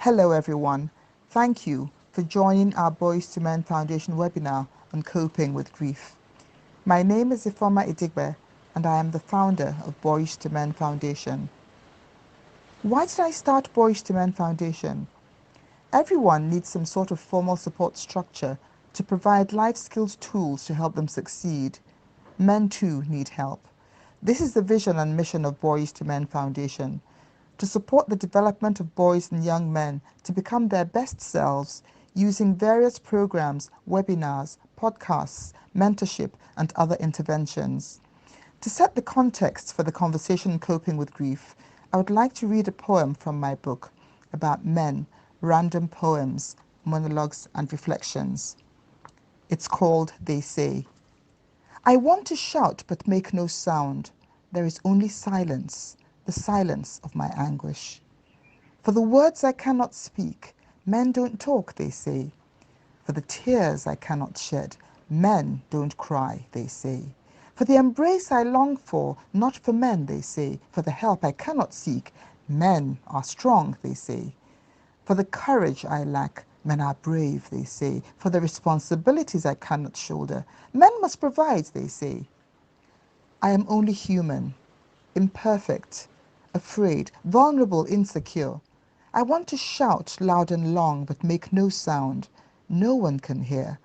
Hello everyone. Thank you for joining our Boys to Men Foundation webinar on coping with grief. My name is Ifeoma Idigbe and I am the founder of Boys to Men Foundation. Why did I start Boys to Men Foundation? Everyone needs some sort of formal support structure to provide life skills tools to help them succeed. Men too need help. This is the vision and mission of Boys to Men Foundation, to support the development of boys and young men to become their best selves using various programs, webinars, podcasts, mentorship, and other interventions. To set the context for the conversation coping with grief, I would like to read a poem from my book about men, random poems, monologues, and reflections. It's called They Say. I want to shout but make no sound. There is only silence, the silence of my anguish. For the words I cannot speak, men don't talk, they say. For the tears I cannot shed, men don't cry, they say. For the embrace I long for, not for men, they say. For the help I cannot seek, men are strong, they say. For the courage I lack, men are brave, they say. For the responsibilities I cannot shoulder, men must provide, they say. I am only human, imperfect, afraid, vulnerable, insecure. I want to shout loud and long, but make no sound. No one can hear.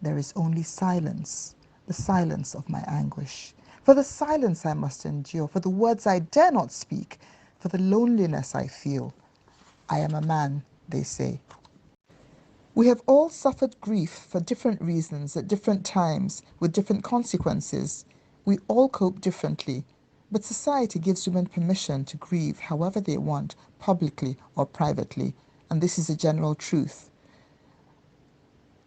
There is only silence, the silence of my anguish. For the silence I must endure, for the words I dare not speak, for the loneliness I feel. I am a man, they say. We have all suffered grief for different reasons at different times with different consequences. We all cope differently, but society gives women permission to grieve however they want, publicly or privately, and this is a general truth.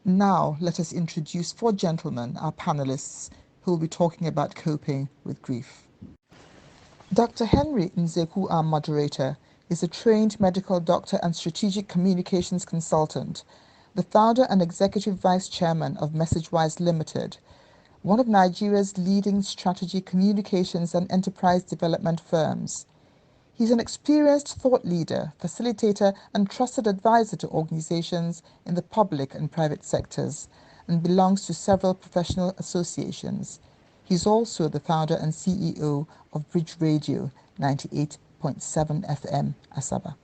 Now let us introduce 4 gentlemen, our panelists, who will be talking about coping with grief. Dr. Henry Nzekwu, our moderator, is a trained medical doctor and strategic communications consultant, the founder and executive vice chairman of MessageWise Limited, one of Nigeria's leading strategy, communications, and enterprise development firms. He's an experienced thought leader, facilitator, and trusted advisor to organizations in the public and private sectors, and belongs to several professional associations. He's also the founder and CEO of Bridge Radio 98.7 FM, Asaba.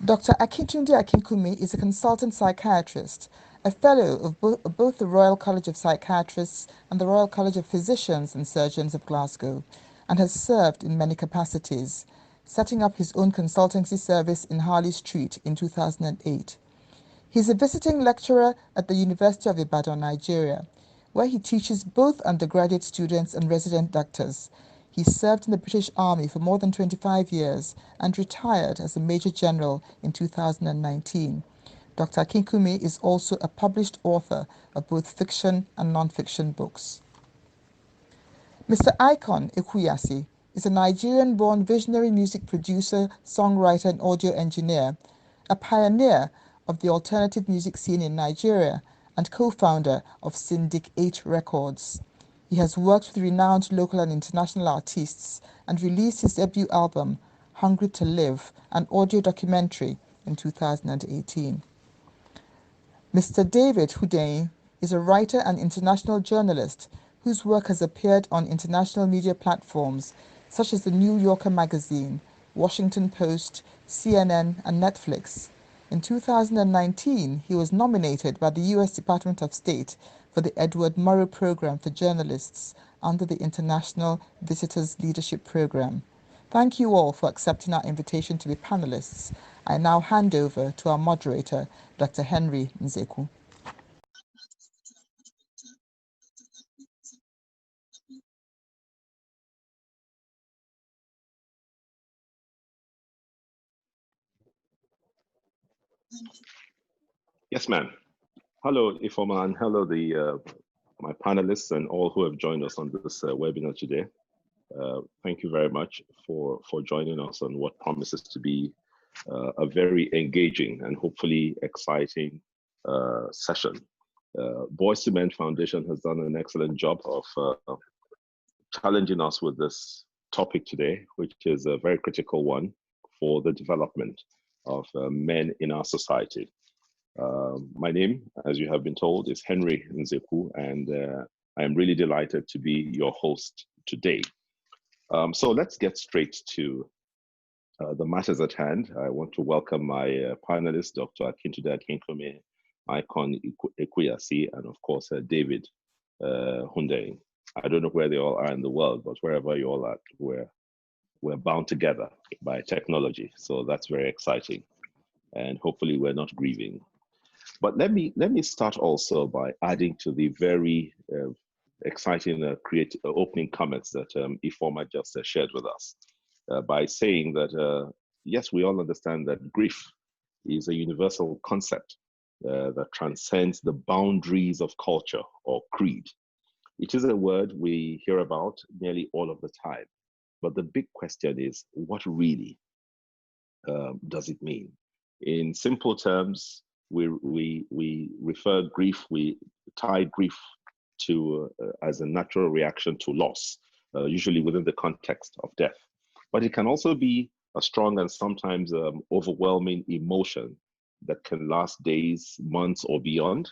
Dr. Akintunde Akinkunmi is a consultant psychiatrist, a fellow of both the Royal College of Psychiatrists and the Royal College of Physicians and Surgeons of Glasgow, and has served in many capacities, setting up his own consultancy service in Harley Street in 2008. He's a visiting lecturer at the University of Ibadan, Nigeria, where he teaches both undergraduate students and resident doctors. He served in the British Army for more than 25 years and retired as a Major General in 2019. Dr. Akinkunmi is also a published author of both fiction and non-fiction books. Mr. Ikon Ekwuyasi is a Nigerian-born visionary music producer, songwriter, and audio engineer, a pioneer of the alternative music scene in Nigeria, and co-founder of Syndic 8 Records. He has worked with renowned local and international artists and released his debut album, Hungry to Live, an audio documentary, in 2018. Mr. David Hundeyin is a writer and international journalist whose work has appeared on international media platforms such as the New Yorker magazine, Washington Post, CNN, and Netflix. In 2019, he was nominated by the U.S. Department of State for the Edward Murrow Program for Journalists under the International Visitors Leadership Program. Thank you all for accepting our invitation to be panelists. I now hand over to our moderator, Dr. Henry Nzekwu. Yes, ma'am. Hello, Ifeoma, and hello, my panelists and all who have joined us on this webinar today. Thank you very much for joining us on what promises to be a very engaging and hopefully exciting session. Boys to Men Foundation has done an excellent job of challenging us with this topic today, which is a very critical one for the development of men in our society. My name, as you have been told, is Nzekwu, and I am really delighted to be your host today. So let's get straight to the matters at hand. I want to welcome my panelists, Dr. Akintunde Akinkunmi, Ikon Ekwuyasi, and of course, David Hundeyin. I don't know where they all are in the world, but wherever you all are, we're bound together by technology. So that's very exciting. And hopefully we're not grieving. But let me start also by adding to the very exciting creative opening comments that Ifoma just shared with us by saying that, yes, we all understand that grief is a universal concept that transcends the boundaries of culture or creed. It is a word we hear about nearly all of the time. But the big question is, what really does it mean? In simple terms, we refer grief, we tie grief to as a natural reaction to loss, usually within the context of death. But it can also be a strong and sometimes overwhelming emotion that can last days, months, or beyond.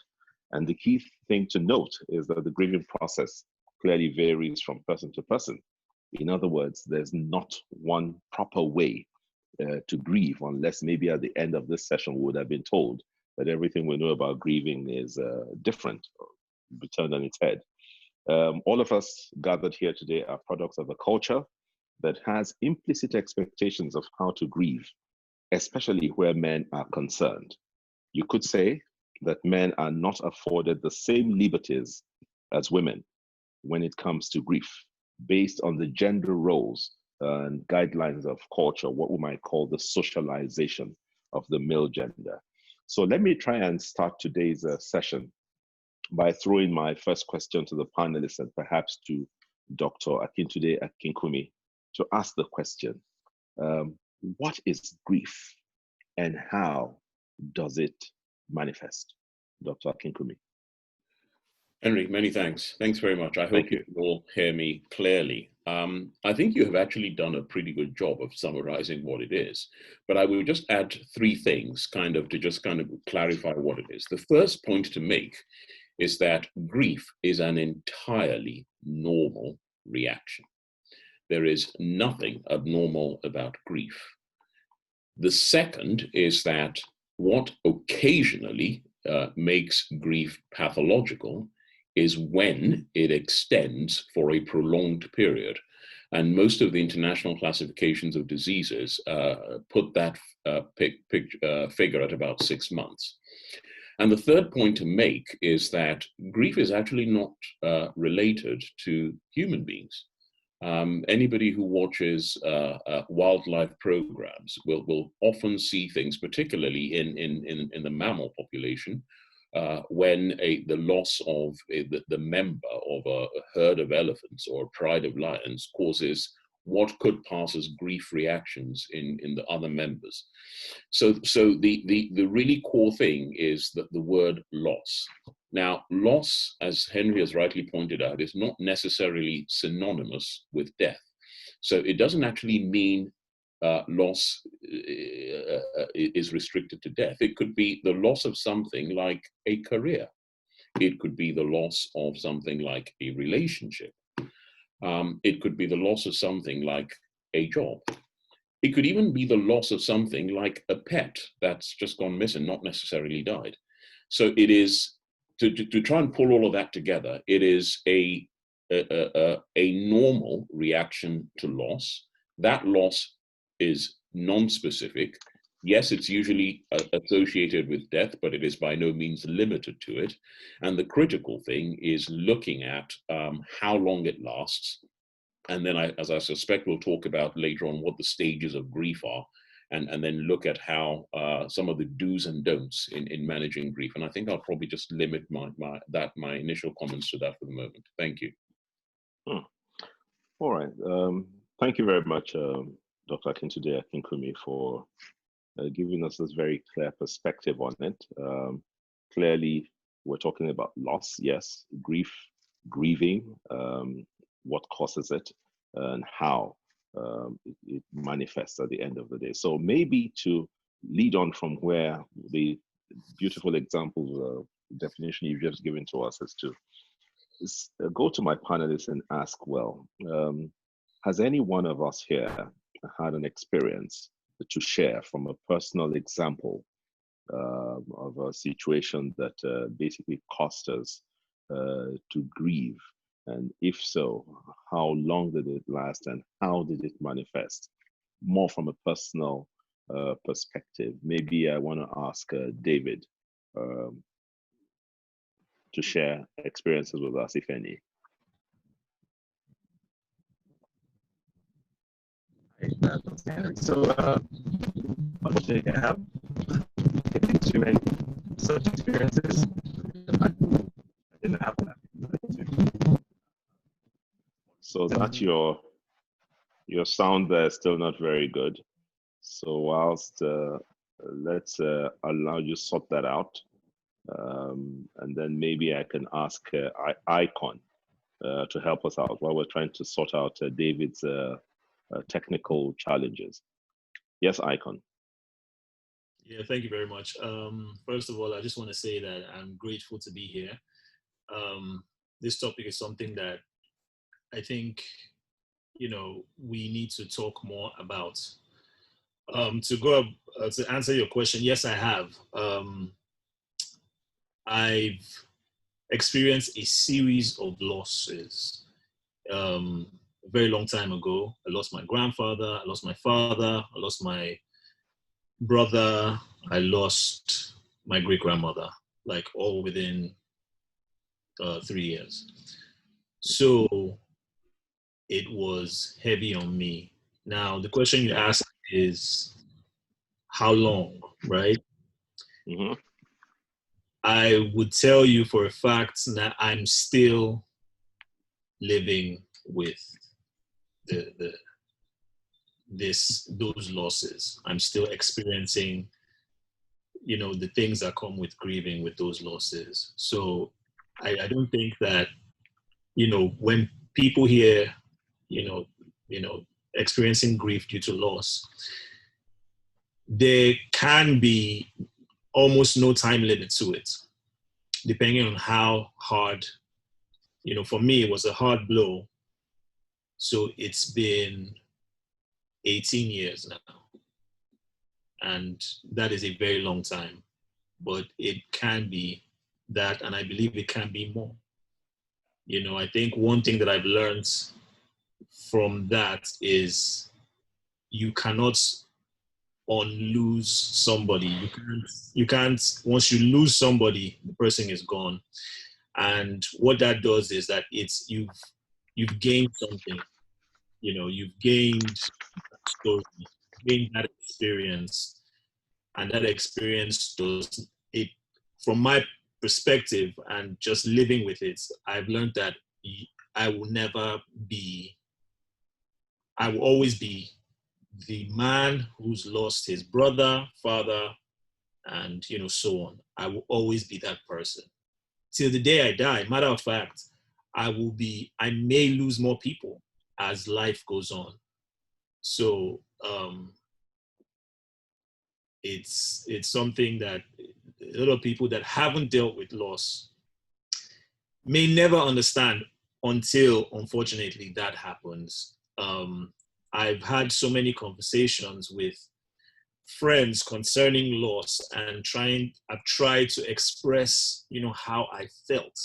And the key thing to note is that the grieving process clearly varies from person to person. In other words, there's not one proper way to grieve, unless maybe at the end of this session we would have been told that everything we know about grieving is different, or turned on its head. All of us gathered here today are products of a culture that has implicit expectations of how to grieve, especially where men are concerned. You could say that men are not afforded the same liberties as women when it comes to grief, based on the gender roles and guidelines of culture, what we might call the socialization of the male gender. So let me try and start today's session by throwing my first question to the panelists and perhaps to Dr. Akintunde Akinkunmi to ask the question, what is grief and how does it manifest? Dr. Akinkunmi. Henry, many thanks. Thanks very much. I hope you can all hear me clearly. I think you have actually done a pretty good job of summarizing what it is, but I will just add three things to clarify what it is. The first point to make is that grief is an entirely normal reaction. There is nothing abnormal about grief. The second is that what occasionally makes grief pathological is when it extends for a prolonged period. And most of the international classifications of diseases put that figure at about 6 months. And the third point to make is that grief is actually not related to human beings. Anybody who watches wildlife programs will often see things, particularly in the mammal population, when the loss of the member of a herd of elephants or a pride of lions causes what could pass as grief reactions in the other members. So the really core thing is that the word loss. Now, loss, as Henry has rightly pointed out, is not necessarily synonymous with death. So it doesn't actually mean loss is restricted to death. It could be the loss of something like a career. It could be the loss of something like a relationship. It could be the loss of something like a job. It could even be the loss of something like a pet that's just gone missing, not necessarily died. So it is, to try and pull all of that together, it is a normal reaction to loss. That loss is non-specific. Yes, it's usually associated with death, but it is by no means limited to it. And the critical thing is looking at how long it lasts. And then, as I suspect we'll talk about later on, what the stages of grief are, and then look at how some of the do's and don'ts in managing grief. And I think I'll probably just limit my initial comments to that for the moment. Thank you. All right. Thank you very much, Dr. Akintunde Akinkunmi, for giving us this very clear perspective on it. Clearly, we're talking about loss, yes, grief, grieving, what causes it, and how it manifests at the end of the day. So maybe to lead on from where the beautiful examples, definition you've just given to us is go to my panelists and ask, well, has any one of us here had an experience to share from a personal example of a situation that basically caused us to grieve? And if so, how long did it last and how did it manifest? More from a personal perspective. Maybe I want to ask David to share experiences with us, if any. So, unfortunately, I have too many such experiences. I didn't have that. So that's your sound there is still not very good. So whilst let's allow you sort that out, and then maybe I can ask Ikon to help us out while we're trying to sort out David's technical challenges. Yes, Ikon. Yeah, thank you very much. First of all, I just want to say that I'm grateful to be here. This topic is something that I think, we need to talk more about. To answer your question, yes, I have. I've experienced a series of losses. A very long time ago, I lost my grandfather, I lost my father, I lost my brother, I lost my great-grandmother, like all within 3 years. So it was heavy on me. Now, the question you asked is, how long, right? Mm-hmm. I would tell you for a fact that I'm still living with those losses. I'm still experiencing, the things that come with grieving with those losses. So I don't think that, when people hear, experiencing grief due to loss, there can be almost no time limit to it, depending on how hard, for me, it was a hard blow. So it's been 18 years now. And that is a very long time, but it can be that, and I believe it can be more. I think one thing that I've learned from that is you cannot unlose somebody. You can't, once you lose somebody, the person is gone. And what that does is that you've gained something. You've gained that story, gained that experience, and that experience does it. From my perspective and just living with it, I've learned that I will always be the man who's lost his brother, father, and so on. I will always be that person till the day I die. Matter of fact, I may lose more people as life goes on. So it's something that a lot of people that haven't dealt with loss may never understand until, unfortunately, that happens. I've had so many conversations with friends concerning loss, and I've tried to express, how I felt,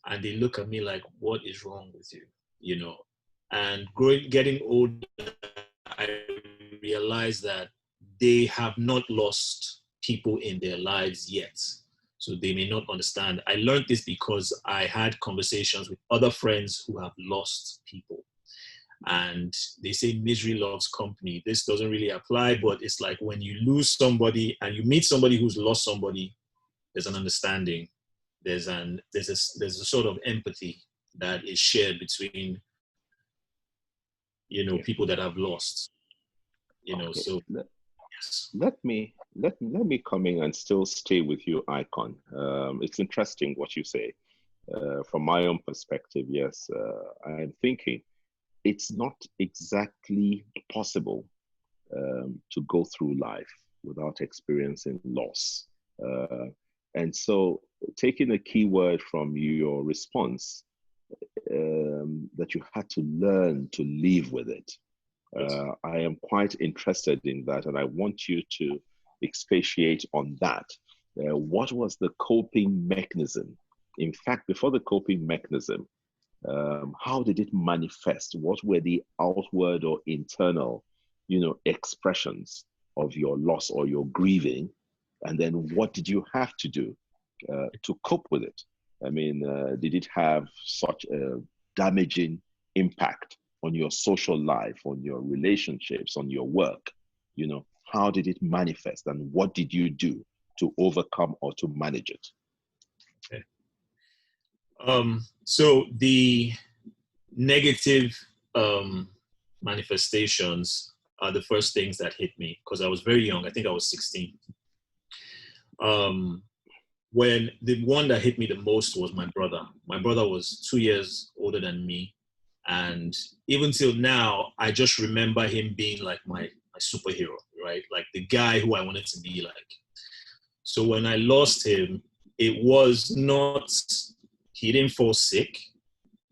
and they look at me like, "What is wrong with you?" And getting older, I realized that they have not lost people in their lives yet. So they may not understand. I learned this because I had conversations with other friends who have lost people. And they say misery loves company. This doesn't really apply, but it's like when you lose somebody and you meet somebody who's lost somebody, there's an understanding. There's a sort of empathy that is shared between, people that have lost. Okay. So yes. Let me come in and still stay with you, Ikon. It's interesting what you say. From my own perspective, yes, I'm thinking it's not exactly possible to go through life without experiencing loss. And so taking a key word from your response, that you had to learn to live with it. I am quite interested in that, and I want you to expatiate on that. What was the coping mechanism? In fact, before the coping mechanism, how did it manifest? What were the outward or internal, expressions of your loss or your grieving? And then what did you have to do to cope with it? I mean, did it have such a damaging impact on your social life, on your relationships, on your work? How did it manifest, and what did you do to overcome or to manage it? Okay. So the negative manifestations are the first things that hit me because I was very young. I think I was 16. When the one that hit me the most was my brother. My brother was 2 years older than me. And even till now, I just remember him being like my superhero, right? Like the guy who I wanted to be like. So when I lost him, it was not, he didn't fall sick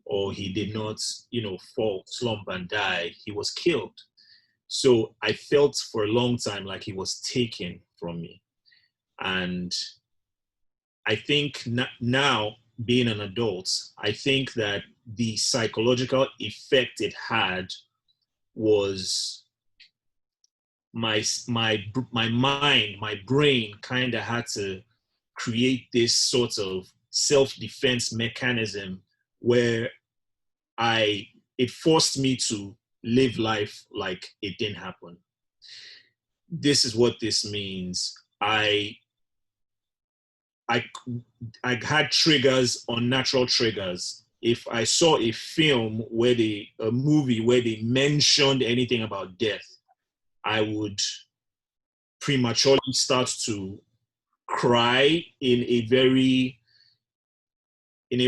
or he did not, fall, slump and die. He was killed. So I felt for a long time like he was taken from me. And I think now, being an adult, I think that the psychological effect it had was my mind, my brain kind of had to create this sort of self-defense mechanism where it forced me to live life like it didn't happen. This is what this means. I had triggers, unnatural triggers. If I saw a film a movie where they mentioned anything about death, I would prematurely start to cry in a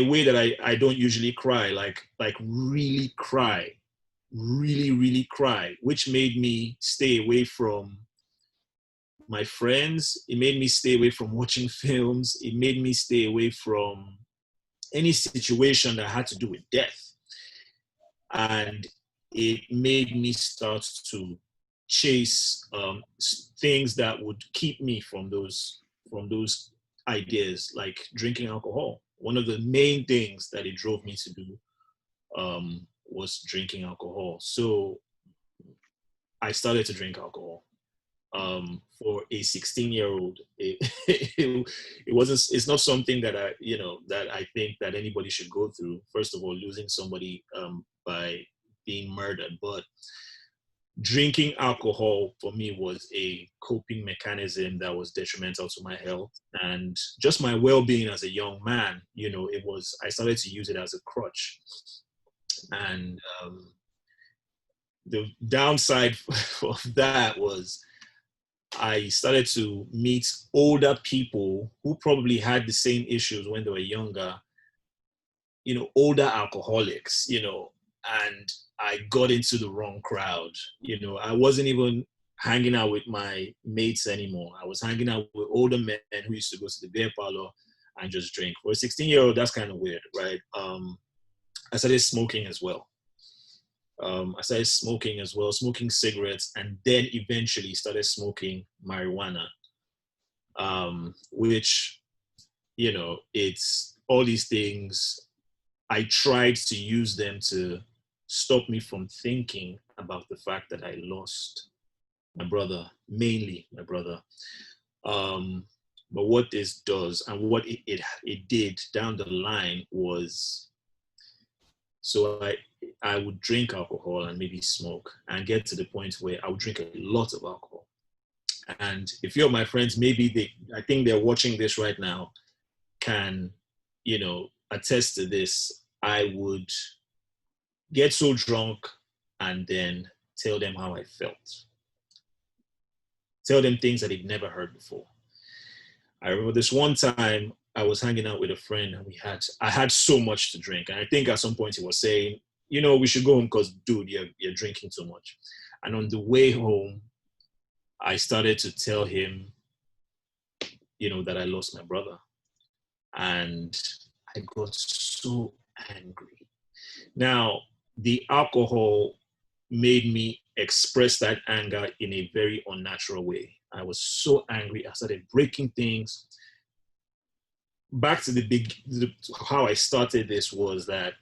way that I don't usually cry, like really cry, really cry, which made me stay away from my friends. It made me stay away from watching films. It made me stay away from any situation that had to do with death. And it made me start to chase things that would keep me from those ideas, like drinking alcohol. One of the main things that it drove me to do was drinking alcohol. So I started to drink alcohol. For a 16-year-old, it's not something that I think that anybody should go through. First of all, losing somebody by being murdered, but drinking alcohol for me was a coping mechanism that was detrimental to my health and just my well-being as a young man. I started to use it as a crutch. And the downside of that was I started to meet older people who probably had the same issues when they were younger, older alcoholics, and I got into the wrong crowd. I wasn't even hanging out with my mates anymore. I was hanging out with older men who used to go to the beer parlor and just drink. For a 16-year-old, that's kind of weird, right? I started smoking as well. Smoking cigarettes, and then eventually started smoking marijuana, which, it's all these things. I tried to use them to stop me from thinking about the fact that I lost my brother, mainly my brother. But what this does and what it did down the line was, so I would drink alcohol and maybe smoke and get to the point where I would drink a lot of alcohol. And a few of my friends, I think they're watching this right now, can, attest to this. I would get so drunk and then tell them how I felt. Tell them things that they'd never heard before. I remember this one time I was hanging out with a friend and I had so much to drink. And I think at some point he was saying, we should go home because, dude, you're drinking too much. And on the way home, I started to tell him, that I lost my brother. And I got so angry. Now, the alcohol made me express that anger in a very unnatural way. I was so angry. I started breaking things. Back to how I started this was that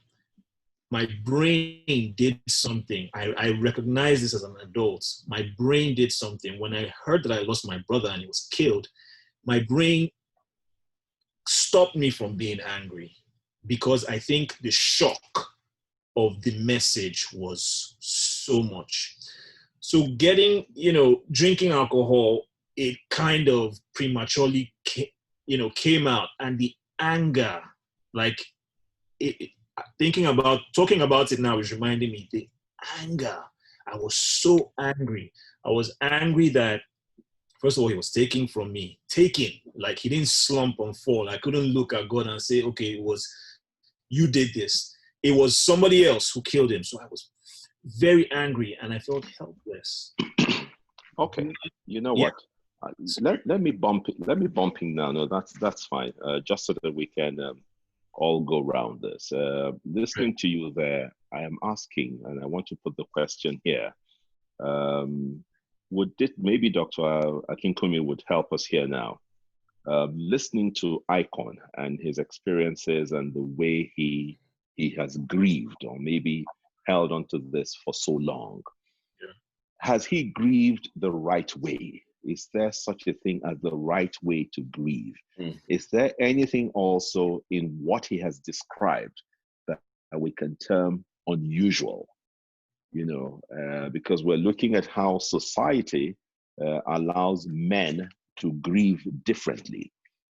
my brain did something. I recognize this as an adult. My brain did something. When I heard that I lost my brother and he was killed, my brain stopped me from being angry, because I think the shock of the message was so much. So drinking alcohol, it kind of prematurely came out, and the anger, like talking about it now is reminding me the anger. I was so angry. I was angry that, first of all, he was taking from me. Like he didn't slump and fall. I couldn't look at God and say, okay, it was, you did this. It was somebody else who killed him. So I was very angry and I felt helpless. Okay, you know what? Let me bump in now. No, that's fine. Just so that we can all go around this. Listening to you there, I am asking, and I want to put the question here. Maybe Dr. Akinkunmi would help us here now. Listening to Ikon and his experiences and the way he has grieved or maybe held onto this for so long. Yeah. Has he grieved the right way? Is there such a thing as the right way to grieve? Is there anything also in what he has described that we can term unusual? Because we're looking at how society allows men to grieve differently.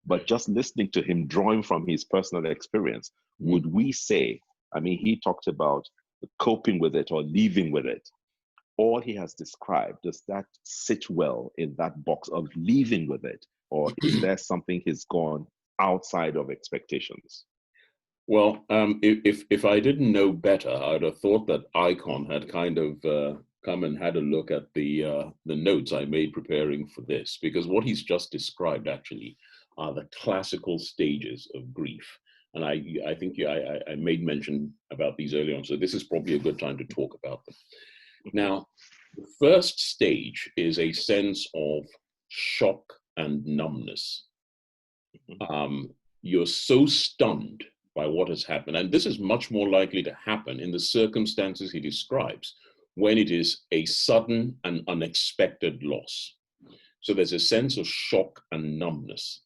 But just listening to him, drawing from his personal experience, would we say, he talked about coping with it or living with it. All he has described, does that sit well in that box of living with it? Or is there something he's gone outside of expectations? Well, if I didn't know better, I'd have thought that Ikon had kind of come and had a look at the notes I made preparing for this, because what he's just described actually are the classical stages of grief. And I think I made mention about these earlier on, so this is probably a good time to talk about them. Now, the first stage is a sense of shock and numbness. You're so stunned by what has happened, and this is much more likely to happen in the circumstances he describes, when it is a sudden and unexpected loss. So there's a sense of shock and numbness.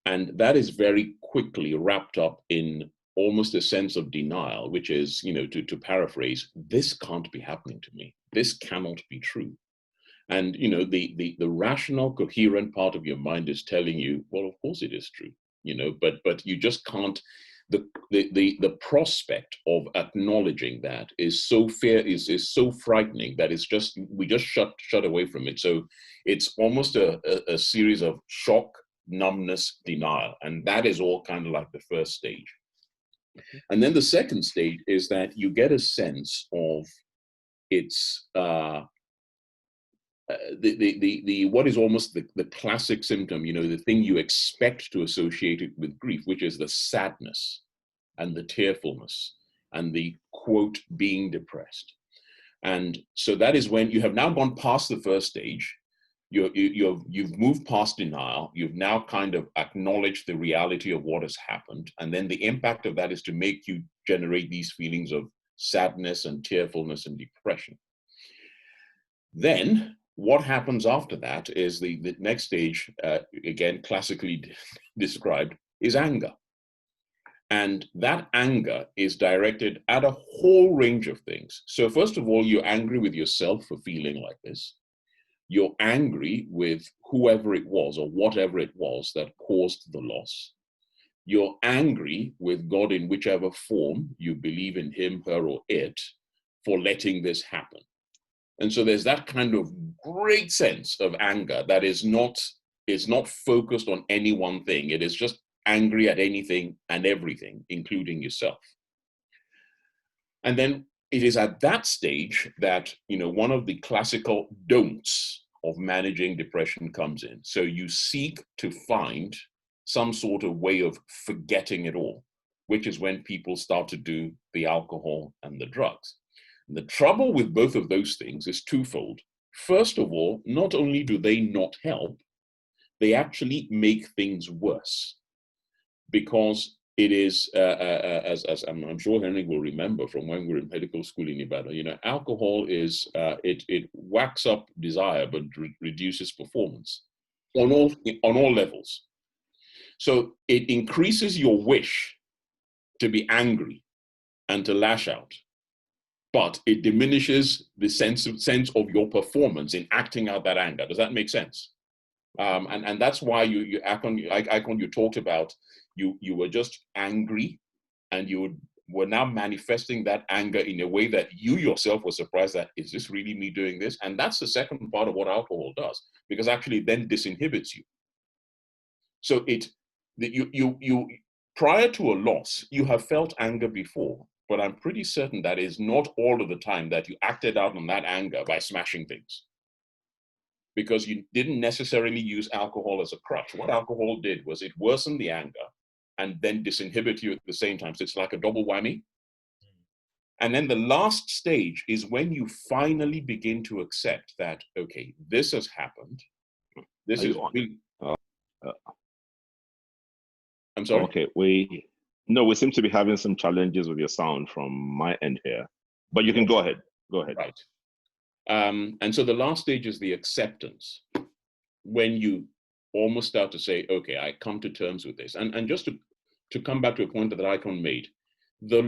And that is very quickly wrapped up in almost a sense of denial, which is, to paraphrase, this can't be happening to me. This cannot be true. And, the rational, coherent part of your mind is telling you, well, of course it is true, but you just can't. The prospect of acknowledging that is so is so frightening that we just shut away from it. So it's almost a series of shock, numbness, denial, and that is all kind of like the first stage. And then the second stage is that you get a sense of its what is almost the classic symptom, the thing you expect to associate it with grief, which is the sadness and the tearfulness and the quote being depressed. And so that is when you have now gone past the first stage. You've moved past denial. You've now kind of acknowledged the reality of what has happened. And then the impact of that is to make you generate these feelings of sadness and tearfulness and depression. Then what happens after that is the next stage, again, classically described, is anger. And that anger is directed at a whole range of things. So first of all, you're angry with yourself for feeling like this. You're angry with whoever it was or whatever it was that caused the loss. You're angry with God in whichever form you believe in him, her, or it for letting this happen. And so there's that kind of great sense of anger that is not focused on any one thing. It is just angry at anything and everything, including yourself. And then it is at that stage that, one of the classical don'ts of managing depression comes in. So you seek to find some sort of way of forgetting it all, which is when people start to do the alcohol and the drugs. And the trouble with both of those things is twofold. First of all, not only do they not help, they actually make things worse, because it is, as I'm sure Henry will remember from when we were in medical school in Ibadan, you know, alcohol is, it whacks up desire, but reduces performance on all levels. So it increases your wish to be angry and to lash out, but it diminishes the sense of your performance in acting out that anger. Does that make sense? And that's why Ikon, you talked about, you were just angry, and you were now manifesting that anger in a way that you yourself were surprised that, is this really me doing this? And that's the second part of what alcohol does, because actually then disinhibits you. So you prior to a loss, you have felt anger before, but I'm pretty certain that is not all of the time that you acted out on that anger by smashing things, because you didn't necessarily use alcohol as a crutch. What alcohol did was it worsened the anger and then disinhibit you at the same time. So it's like a double whammy. And then the last stage is when you finally begin to accept that, okay, this has happened. This is really... I'm sorry? Okay, we seem to be having some challenges with your sound from my end here, but you can go ahead. Go ahead. Right. And so the last stage is the acceptance, when you almost start to say, okay, I come to terms with this. And just to come back to a point that Ikon made, the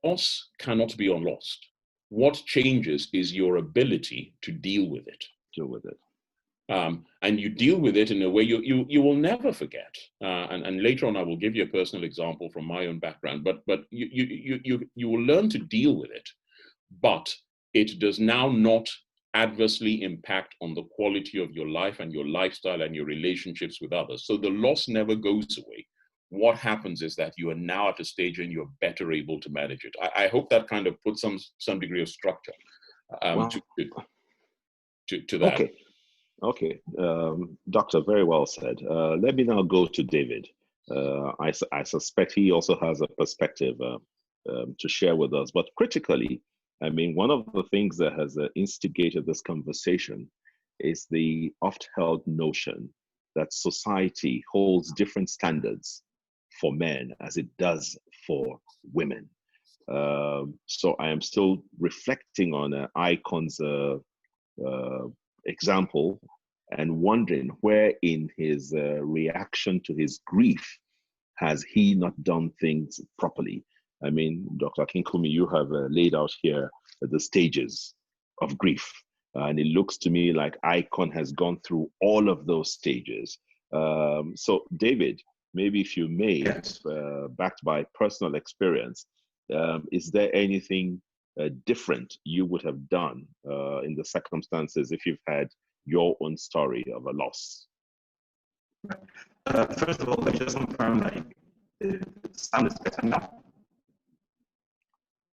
loss cannot be unlost. What changes is your ability to deal with it. Deal with it. And you deal with it in a way you will never forget. And later on, I will give you a personal example from my own background. But you will learn to deal with it, but it does now not adversely impact on the quality of your life and your lifestyle and your relationships with others. So the loss never goes away. What happens is that you are now at a stage when you're better able to manage it. I hope that kind of puts some degree of structure to that. Okay, Doctor, very well said. Let me now go to David. I suspect he also has a perspective to share with us, but critically, I mean, one of the things that has instigated this conversation is the oft-held notion that society holds different standards for men as it does for women. So I am still reflecting on Ikon's example and wondering where in his reaction to his grief has he not done things properly. I mean, Dr. Akinkunmi, you have laid out here the stages of grief. And it looks to me like Ikon has gone through all of those stages. So David, maybe if you may, backed by personal experience, is there anything different you would have done in the circumstances if you've had your own story of a loss? First of all, let me just confirm that the sound is better now.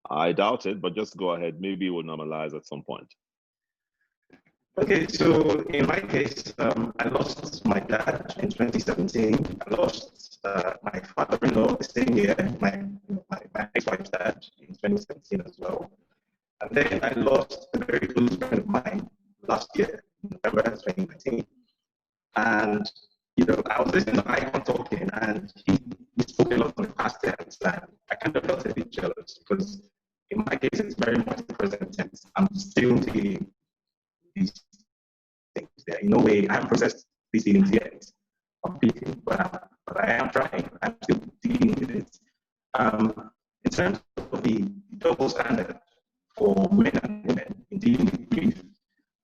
I doubt it, but just go ahead. Maybe it will normalize at some point. Okay, so in my case, I lost my dad in 2017. I lost my father-in-law the same year, my ex-wife's dad in 2017 as well. And then I lost a very close friend of mine last year, November 2019. And, you know, I was listening to Ikon talking, and he spoke a lot on the past tense, and I kind of felt a bit jealous, because in my case, it's very much the present tense. I'm still feeling these things there. In no way, I haven't processed these feelings yet completely, but I am trying. I'm still dealing with it. In terms of the double standard for men and women in dealing with grief,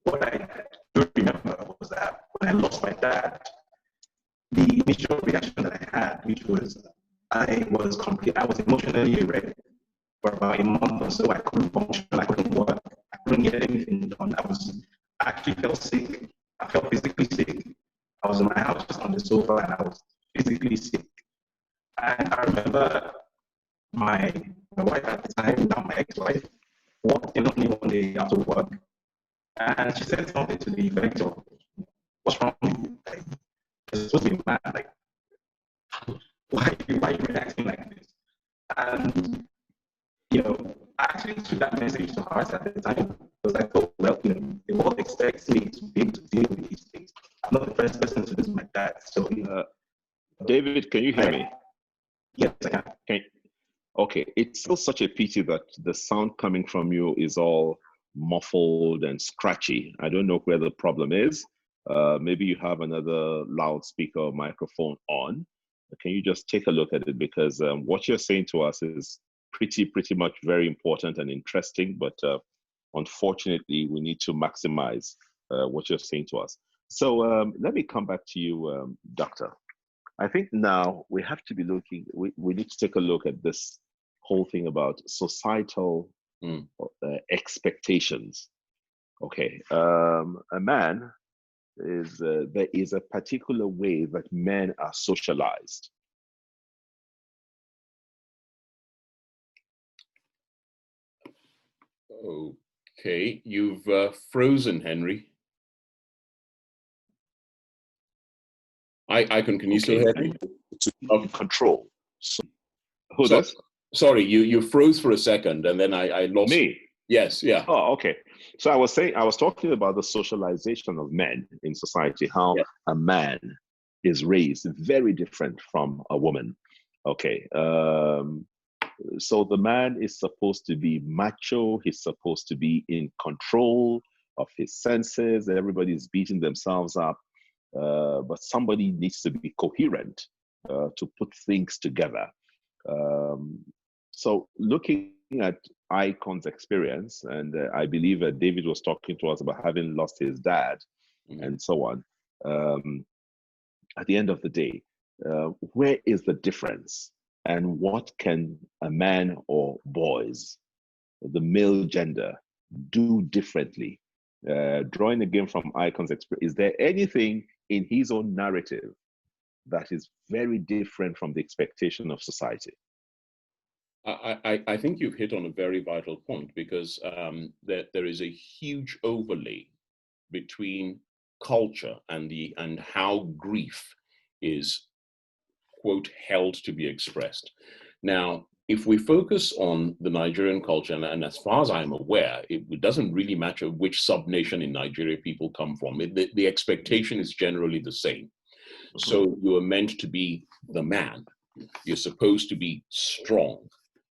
what I do remember was that when I lost my dad, the initial reaction that I had, which was I was emotionally ready for about a month or so. I couldn't function, I couldn't work, I couldn't get anything done. I actually felt sick. I felt physically sick. I was in my house just on the sofa, and I was physically sick. And I remember my wife at the time, now my ex-wife, walked in on me one day after work, And she said something to the effect of, "What's wrong with you? Like, you're supposed to be mad. Like, why are you reacting like this?" And, you know, I actually took that message to heart at the time, because I thought, well, you know, the world expects me to be able to deal with these things. I'm not the first person to lose my dad. So, David, can you hear me? Yes, I can. Okay, it's still such a pity that the sound coming from you is all muffled and scratchy. I don't know where the problem is. Maybe you have another loudspeaker or microphone on. Can you just take a look at it? Because what you're saying to us is pretty much very important and interesting, but unfortunately, we need to maximize what you're saying to us. So let me come back to you, Doctor. I think now we have to be looking, we need to take a look at this whole thing about societal expectations. Okay, a man is, there is a particular way that men are socialized. Okay, you've frozen, Henry. Can you still hear me? To control. So, who's so, this? Sorry, you froze for a second and then I lost me. You. Yes, yeah. Oh, okay. So I was talking about the socialization of men in society, how a man is raised very different from a woman. Okay. So the man is supposed to be macho, he's supposed to be in control of his senses, everybody's beating themselves up. But somebody needs to be coherent to put things together. So looking at Ikon's experience, and I believe that David was talking to us about having lost his dad and so on. At the end of the day, where is the difference? And what can a man or boys, the male gender, do differently? Drawing again from Ikon's experience, is there anything in his own narrative that is very different from the expectation of society? I think you've hit on a very vital point, because there is a huge overlay between culture and how grief is, quote, held to be expressed. Now, if we focus on the Nigerian culture, and as far as I'm aware, it doesn't really matter which sub-nation in Nigeria people come from. The expectation is generally the same. So you are meant to be the man. You're supposed to be strong.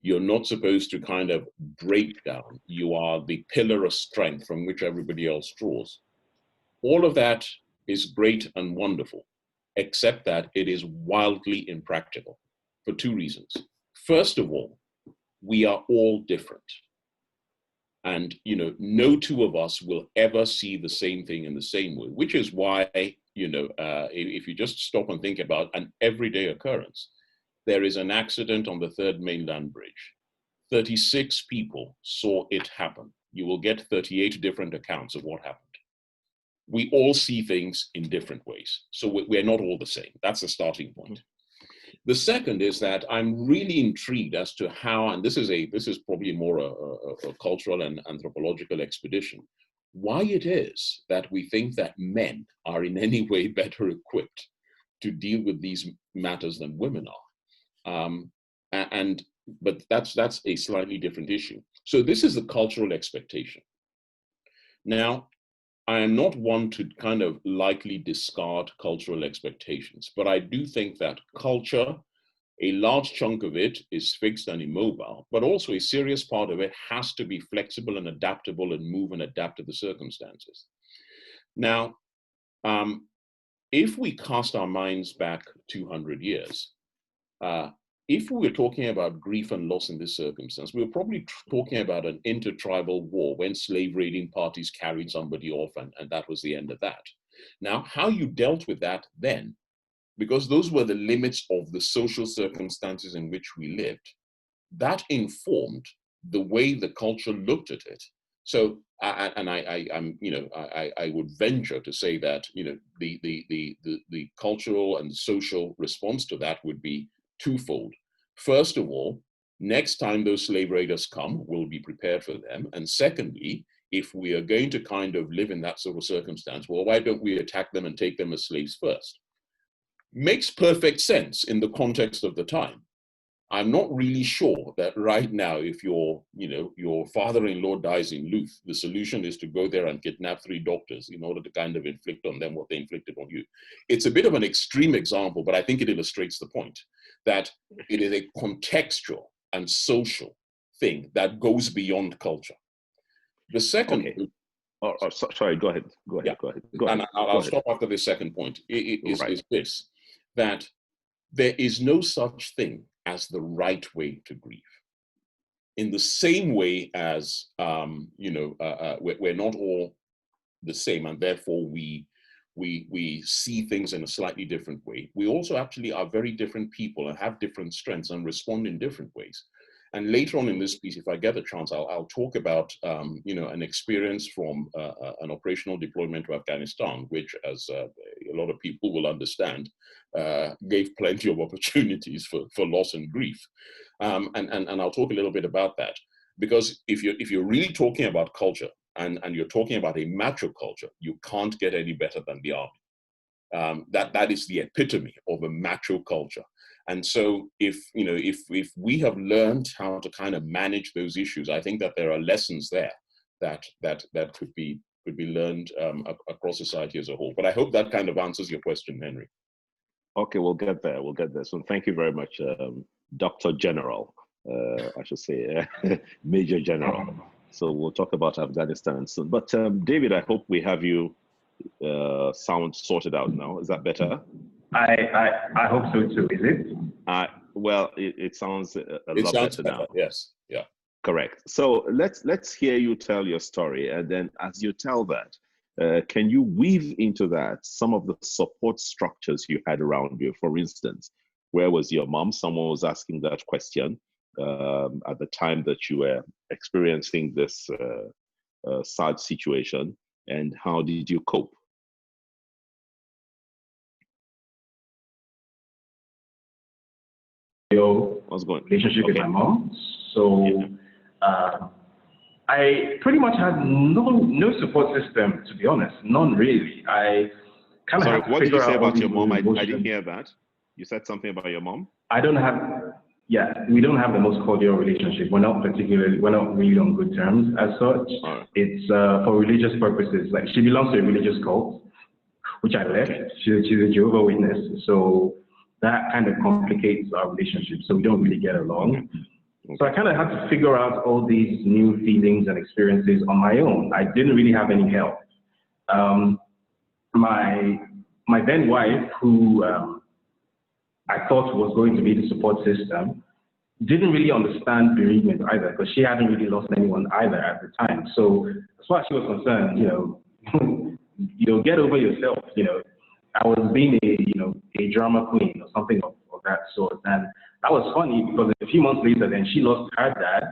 You're not supposed to kind of break down. You are the pillar of strength from which everybody else draws. All of that is great and wonderful, except that it is wildly impractical for two reasons. First of all, we are all different. And, you know, no two of us will ever see the same thing in the same way, which is why, you know, if you just stop and think about an everyday occurrence, there is an accident on the Third Mainland Bridge. 36 people saw it happen. You will get 38 different accounts of what happened. We all see things in different ways. So we're not all the same. That's the starting point. The second is that I'm really intrigued as to how, and this is probably more a cultural and anthropological expedition, why it is that we think that men are in any way better equipped to deal with these matters than women are. But that's a slightly different issue. So this is the cultural expectation. Now, I am not one to kind of lightly discard cultural expectations, but I do think that culture, a large chunk of it is fixed and immobile, but also a serious part of it has to be flexible and adaptable and move and adapt to the circumstances. Now, if we cast our minds back 200 years, if we were talking about grief and loss in this circumstance, we were probably talking about an intertribal war when slave raiding parties carried somebody off, and that was the end of that. Now, how you dealt with that then, because those were the limits of the social circumstances in which we lived, that informed the way the culture looked at it. So, I would venture to say that, you know, the cultural and social response to that would be twofold. First of all, next time those slave raiders come, we'll be prepared for them. And secondly, if we are going to kind of live in that sort of circumstance, well, why don't we attack them and take them as slaves first? Makes perfect sense in the context of the time. I'm not really sure that right now, if your father-in-law dies in Louth, the solution is to go there and kidnap 3 doctors in order to kind of inflict on them what they inflicted on you. It's a bit of an extreme example, but I think it illustrates the point that it is a contextual and social thing that goes beyond culture. The second... Okay. Sorry, go ahead. Go ahead. And I'll stop after this second point. Is this, that there is no such thing as the right way to grieve. In the same way as, we're not all the same, and therefore we see things in a slightly different way. We also actually are very different people and have different strengths and respond in different ways. And later on in this piece, if I get the chance, I'll talk about, an experience from an operational deployment to Afghanistan, which, as a lot of people will understand, gave plenty of opportunities for loss and grief. And I'll talk a little bit about that, because if you're really talking about culture and you're talking about a macho culture, you can't get any better than the army. That is the epitome of a macho culture. And so if we have learned how to kind of manage those issues, I think that there are lessons there that could be learned across society as a whole. But I hope that kind of answers your question, Henry. Okay, we'll get there. So thank you very much, Dr. General, I should say, Major General. So we'll talk about Afghanistan soon. But David, I hope we have you sound sorted out now. Is that better? I hope so too. Is it? Well, it sounds a lot better now. Yes. Yeah. Correct. So let's hear you tell your story, and then as you tell that, can you weave into that some of the support structures you had around you? For instance, where was your mom? Someone was asking that question at the time that you were experiencing this sad situation, and how did you cope? What's going on? Relationship with my mom. So I pretty much had no support system, to be honest. None really. I kind of Sorry, had to what did you say about your mom? I didn't hear that. You said something about your mom? we don't have the most cordial relationship. We're not really on good terms as such. Right. It's for religious purposes. Like, she belongs to a religious cult, which I left. Okay. She's a Jehovah's Witness. So that kind of complicates our relationship. So we don't really get along. Okay. So I kind of had to figure out all these new feelings and experiences on my own. I didn't really have any help. My then wife, who I thought was going to be the support system, didn't really understand bereavement either, because she hadn't really lost anyone either at the time. So as far as she was concerned, get over yourself. I was being a drama queen or something of that sort. And that was funny, because a few months later, then she lost her dad,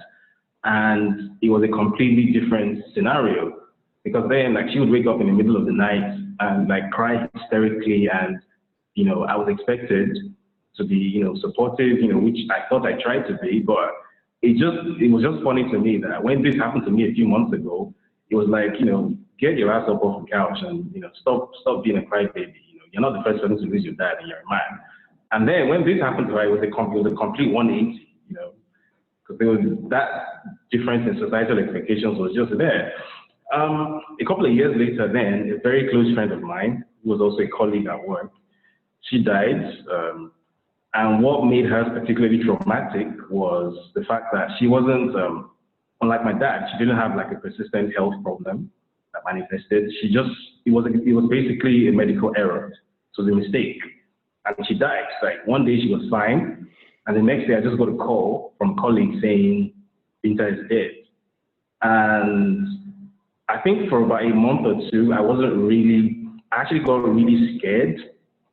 and it was a completely different scenario. Because then, like, she would wake up in the middle of the night and like cry hysterically, and I was expected to be supportive, which I thought I tried to be, but it was just funny to me that when this happened to me a few months ago, it was like, get your ass up off the couch and stop being a crybaby. You're not the first person to lose your dad, and you're a man. And then when this happened to her, it was a complete 180, because there was that difference in societal expectations was just there. A couple of years later, then a very close friend of mine, who was also a colleague at work, she died. And what made her particularly traumatic was the fact that she wasn't, unlike my dad, she didn't have like a persistent health problem that manifested. It was basically a medical error. It was a mistake. And she died. Like, one day she was fine, and the next day I just got a call from a colleague saying Binta is dead. And I think for about a month or two, I actually got really scared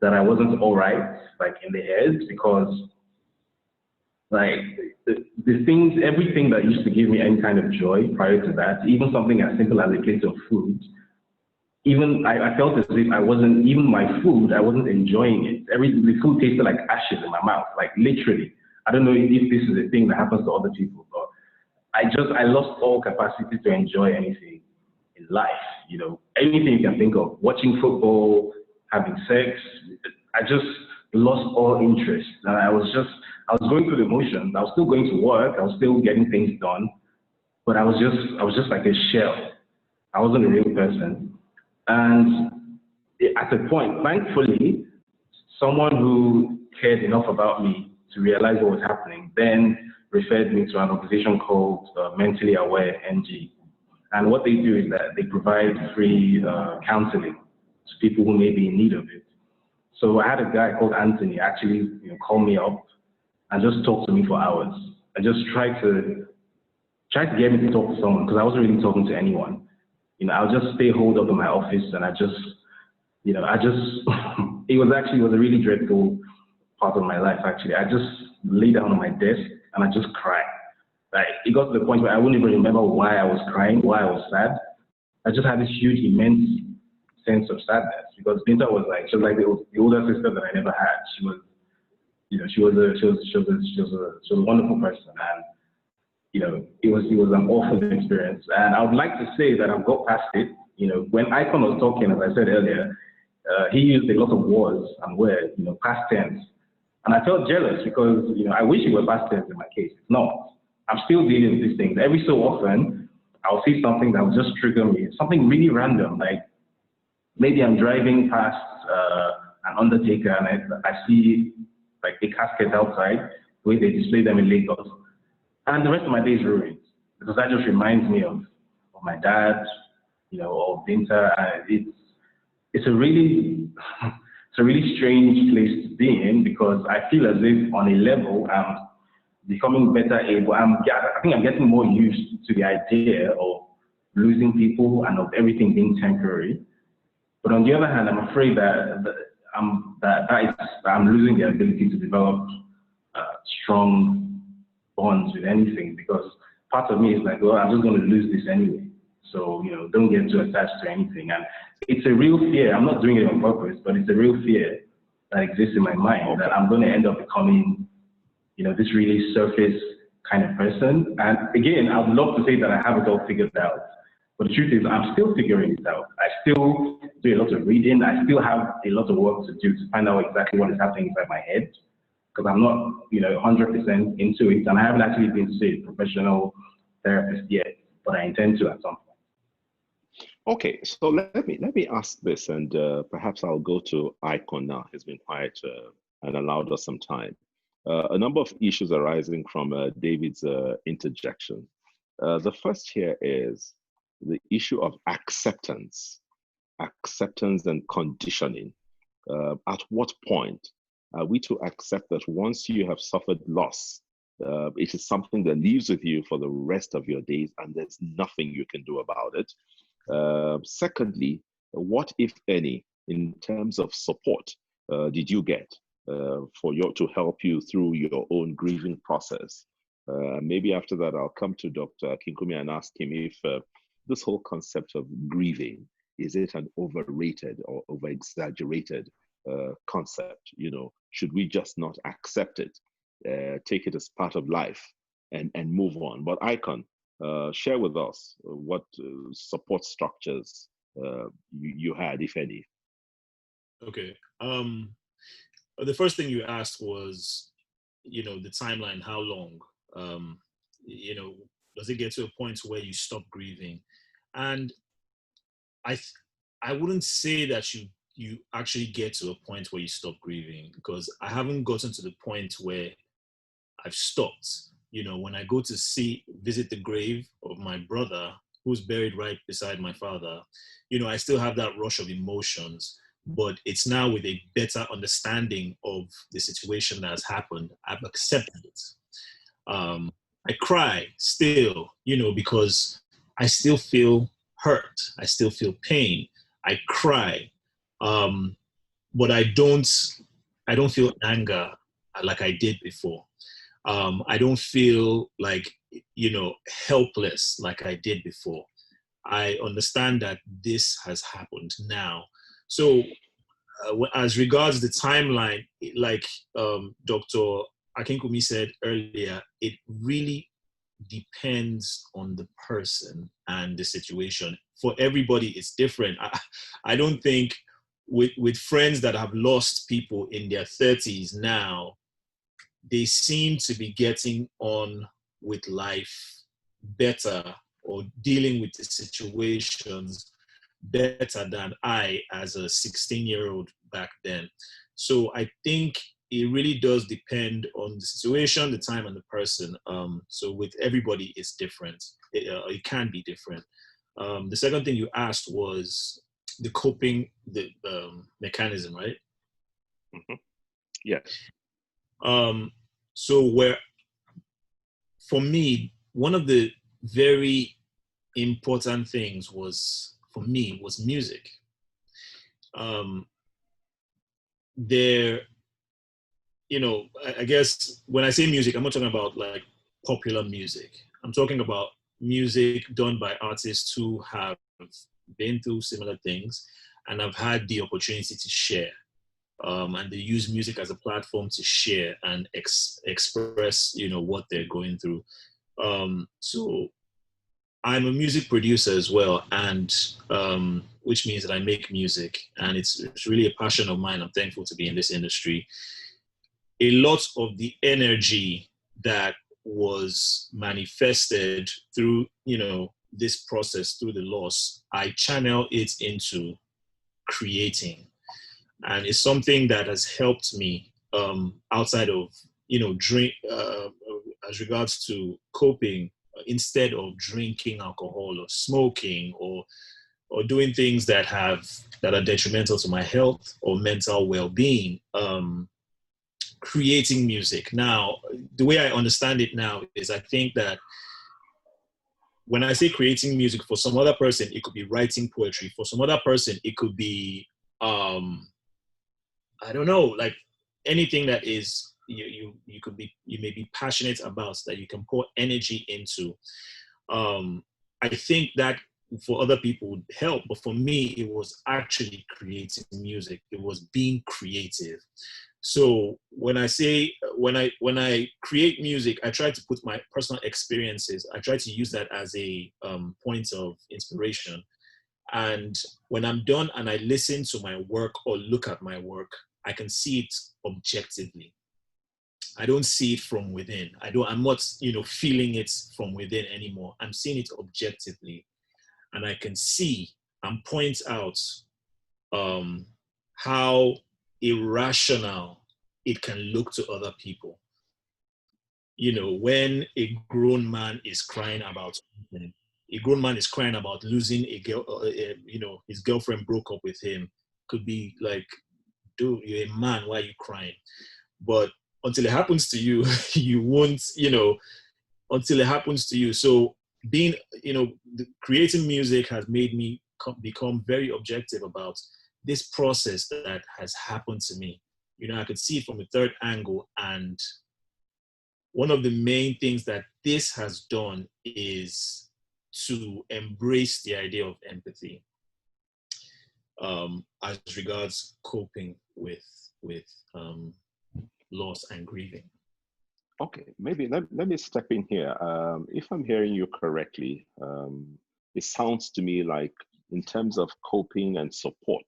that I wasn't all right, like in the head, because like everything that used to give me any kind of joy prior to that, even something as simple as a plate of food, I felt as if even my food, I wasn't enjoying it. The food tasted like ashes in my mouth, like literally. I don't know if this is a thing that happens to other people, but I lost all capacity to enjoy anything. in life. You know, anything you can think of, watching football, having sex. I just lost all interest. And I was going through the motions. I was still going to work. I was still getting things done, but I was just like a shell. I wasn't a real person. And at a point, thankfully, someone who cared enough about me to realize what was happening then referred me to an organization called Mentally Aware NG. And what they do is that they provide free counseling to people who may be in need of it. So I had a guy called Anthony actually call me up and just talk to me for hours and just try to get me to talk to someone, because I wasn't really talking to anyone. I'll just stay holed up in my office, and it was a really dreadful part of my life, actually. I just lay down on my desk and I just cried. Like, it got to the point where I wouldn't even remember why I was crying, why I was sad. I just had this huge, immense sense of sadness, because Binta was like the older sister that I never had. She was a wonderful person, and it was an awful experience. And I would like to say that I've got past it. When Ikon was talking, as I said earlier, he used a lot of words and words, past tense. And I felt jealous because, I wish it were past tense in my case. It's not. I'm still dealing with these things. Every so often, I'll see something that will just trigger me, something really random. Like, maybe I'm driving past an undertaker and I see like a casket outside, the way they display them in Lagos. And the rest of my day is ruined, because that just reminds me of my dad, or Binta. It's a really strange place to be in, because I feel as if on a level I'm becoming better able. I think I'm getting more used to the idea of losing people and of everything being temporary. But on the other hand, I'm afraid that I'm losing the ability to develop strong bonds with anything, because part of me is like, well, I'm just going to lose this anyway. So, don't get too attached to anything. And it's a real fear. I'm not doing it on purpose, but it's a real fear that exists in my mind that I'm going to end up becoming, this really surface kind of person. And again, I would love to say that I have it all figured out. But the truth is, I'm still figuring it out. I still do a lot of reading. I still have a lot of work to do to find out exactly what is happening inside my head, because I'm not, 100% into it. And I haven't actually been to see a professional therapist yet, but I intend to at some point. Okay, so let me ask this, and perhaps I'll go to Ikon now. He's been quiet and allowed us some time. A number of issues arising from David's interjection. The first here is the issue of acceptance and conditioning. At what point are we to accept that once you have suffered loss, it is something that lives with you for the rest of your days and there's nothing you can do about it? Secondly, what, if any, in terms of support, did you get to help you through your own grieving process? Maybe after that, I'll come to Dr. Akinkunmi and ask him if this whole concept of grieving, is it an overrated or over-exaggerated concept? Should we just not accept it, take it as part of life and move on? But Ikon, share with us what support structures you had, if any. Okay. The first thing you asked was, the timeline, how long? Does it get to a point where you stop grieving? And I wouldn't say that you actually get to a point where you stop grieving, because I haven't gotten to the point where I've stopped. When I go to visit the grave of my brother, who's buried right beside my father, I still have that rush of emotions, but it's now with a better understanding of the situation that has happened. I've accepted it. I cry still, because I still feel hurt. I still feel pain. I cry, but I don't feel anger like I did before. I don't feel like, helpless like I did before. I understand that this has happened now. So as regards the timeline, like Dr. Akinkunmi said earlier, it really depends on the person and the situation. For everybody, it's different. I don't think with friends that have lost people in their 30s now, they seem to be getting on with life better or dealing with the situations better than I as a 16-year-old back then. So I think it really does depend on the situation, the time, and the person. So with everybody, it's different. It can be different. The second thing you asked was the coping mechanism, right? Mm-hmm. Yes. So for me, one of the very important things was music. I guess when I say music, I'm not talking about like popular music. I'm talking about music done by artists who have been through similar things and have had the opportunity to share. And they use music as a platform to share and express, what they're going through. So I'm a music producer as well, and which means that I make music, and it's really a passion of mine. I'm thankful to be in this industry. A lot of the energy that was manifested through, this process, through the loss, I channel it into creating. And it's something that has helped me outside of, drink, as regards to coping, instead of drinking alcohol or smoking or doing things that are detrimental to my health or mental well-being. Creating music. Now, the way I understand it now is I think that when I say creating music, for some other person, it could be writing poetry. For some other person, it could be, I don't know, like anything that is, you may be passionate about, that you can pour energy into. I think that for other people would help, but for me, it was actually creating music. It was being creative. So when I create music, I try to put my personal experiences, I try to use that as a point of inspiration. And when I'm done and I listen to my work or look at my work, I can see it objectively. I don't see it from within. I'm not, feeling it from within anymore. I'm seeing it objectively. And I can see and point out how irrational it can look to other people. When a grown man is crying about something, a grown man is crying about losing a girl, his girlfriend broke up with him. Could be like, dude, you're a man, why are you crying? But until it happens to you, you won't, until it happens to you. So being, creating music has made me become very objective about this process that has happened to me. I could see it from a third angle. And one of the main things that this has done is to embrace the idea of empathy as regards coping with loss and grieving. Okay, maybe let me step in here. If I'm hearing you correctly, it sounds to me like in terms of coping and support,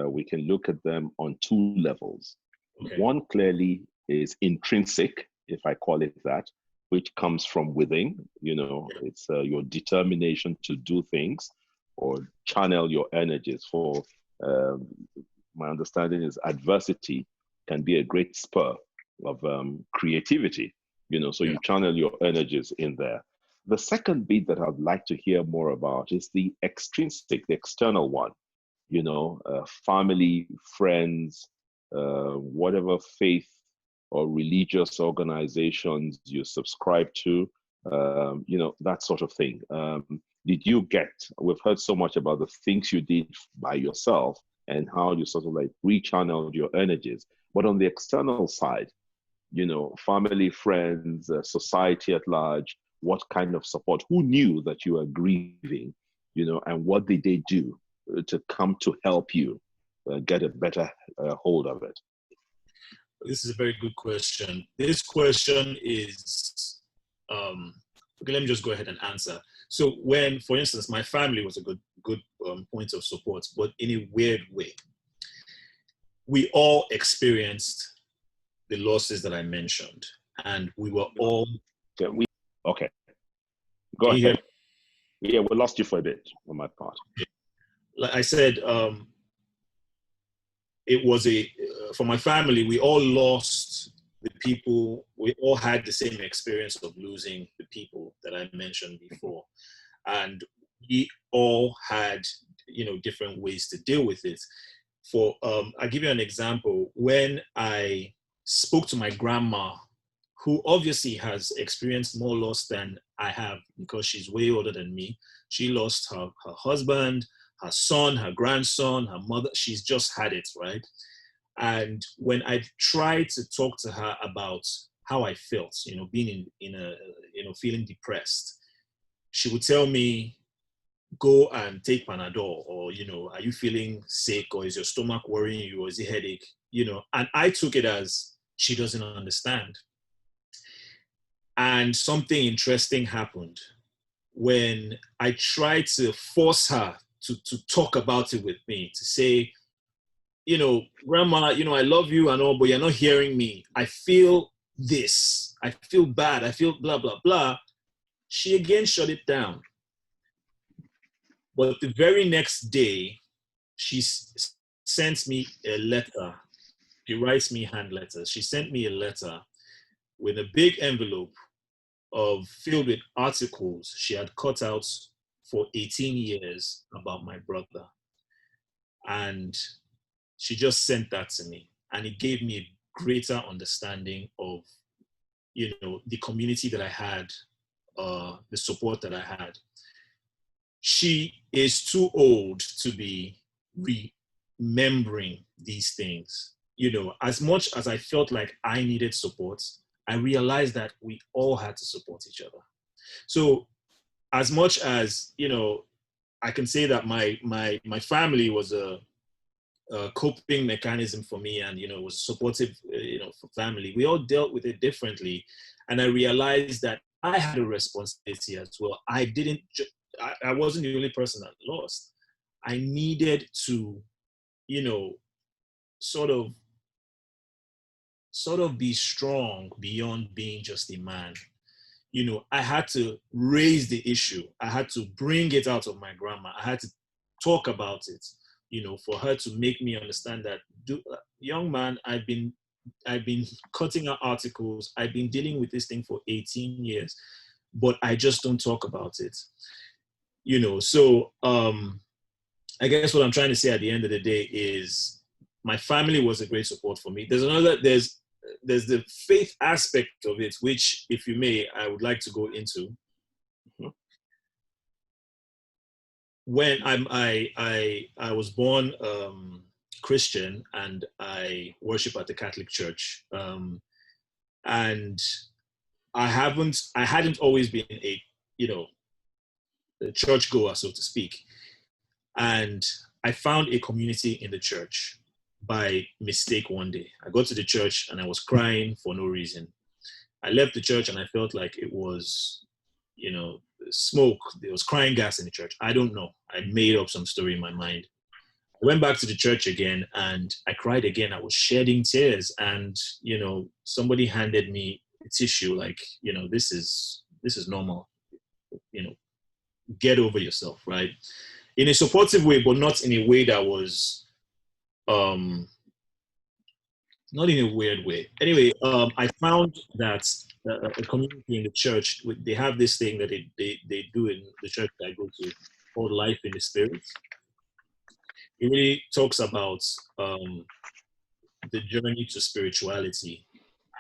we can look at them on two levels. Okay. One clearly is intrinsic, if I call it that, which comes from within. It's your determination to do things or channel your energies. For my understanding is adversity can be a great spur of creativity, so you channel your energies in there. The second bit that I'd like to hear more about is the extrinsic, the external one, family, friends, whatever faith or religious organizations you subscribe to, that sort of thing. We've heard so much about the things you did by yourself and how you sort of like rechanneled your energies. But on the external side, family, friends, society at large, what kind of support, who knew that you were grieving, and what did they do to come to help you get a better hold of it? This is a very good question. This question is Okay, let me just go ahead and answer. So when, for instance, my family was a good point of support, but in a weird way, we all experienced the losses that I mentioned, and we were all. Yeah, okay. Go Can you hear ahead. me? Yeah, we lost you for a bit on my part. Like I said, it was for my family, we all lost the people, we all had the same experience of losing the people that I mentioned before. And we all had, different ways to deal with it. I'll give you an example. When I spoke to my grandma, who obviously has experienced more loss than I have because she's way older than me. She lost her husband, her son, her grandson, her mother. She's just had it, right? And when I tried to talk to her about how I felt, being feeling depressed, she would tell me, go and take Panadol, or, are you feeling sick, or is your stomach worrying you, or is it headache? And I took it as she doesn't understand. And something interesting happened when I tried to force her to talk about it with me, to say, Grandma, I love you and all, but you're not hearing me. I feel this. I feel bad. I feel blah, blah, blah. She again shut it down. But the very next day, she sent me a letter. She writes me hand letters. She sent me a letter with a big envelope filled with articles she had cut out for 18 years about my brother. And she just sent that to me. And it gave me a greater understanding of, the community that I had, the support that I had. She is too old to be remembering these things. As much as I felt like I needed support, I realized that we all had to support each other. So as much as, I can say that my family was a coping mechanism for me, and, was supportive, for family. We all dealt with it differently. And I realized that I had a responsibility as well. I wasn't the only person that lost. I needed to, sort of be strong beyond being just a man. I had to raise the issue. I had to bring it out of my grandma. I had to talk about it, for her to make me understand that, young man, I've been cutting out articles. I've been dealing with this thing for 18 years, but I just don't talk about it. So I guess what I'm trying to say at the end of the day is my family was a great support for me. There's the faith aspect of it, which, if you may, I would like to go into. Mm-hmm. When I was born Christian, and I worship at the Catholic Church, and I hadn't always been a churchgoer, so to speak, and I found a community in the church by mistake one day. I got to the church and I was crying for no reason. I left the church and I felt like it was, smoke. There was crying gas in the church. I don't know. I made up some story in my mind. I went back to the church again and I cried again. I was shedding tears, and, somebody handed me a tissue, like, this is normal. Get over yourself, right? In a supportive way, but not in a way that was, not in a weird way. Anyway, I found that a community in the church, they have this thing that they do in the church that I go to, called Life in the Spirit. It really talks about the journey to spirituality.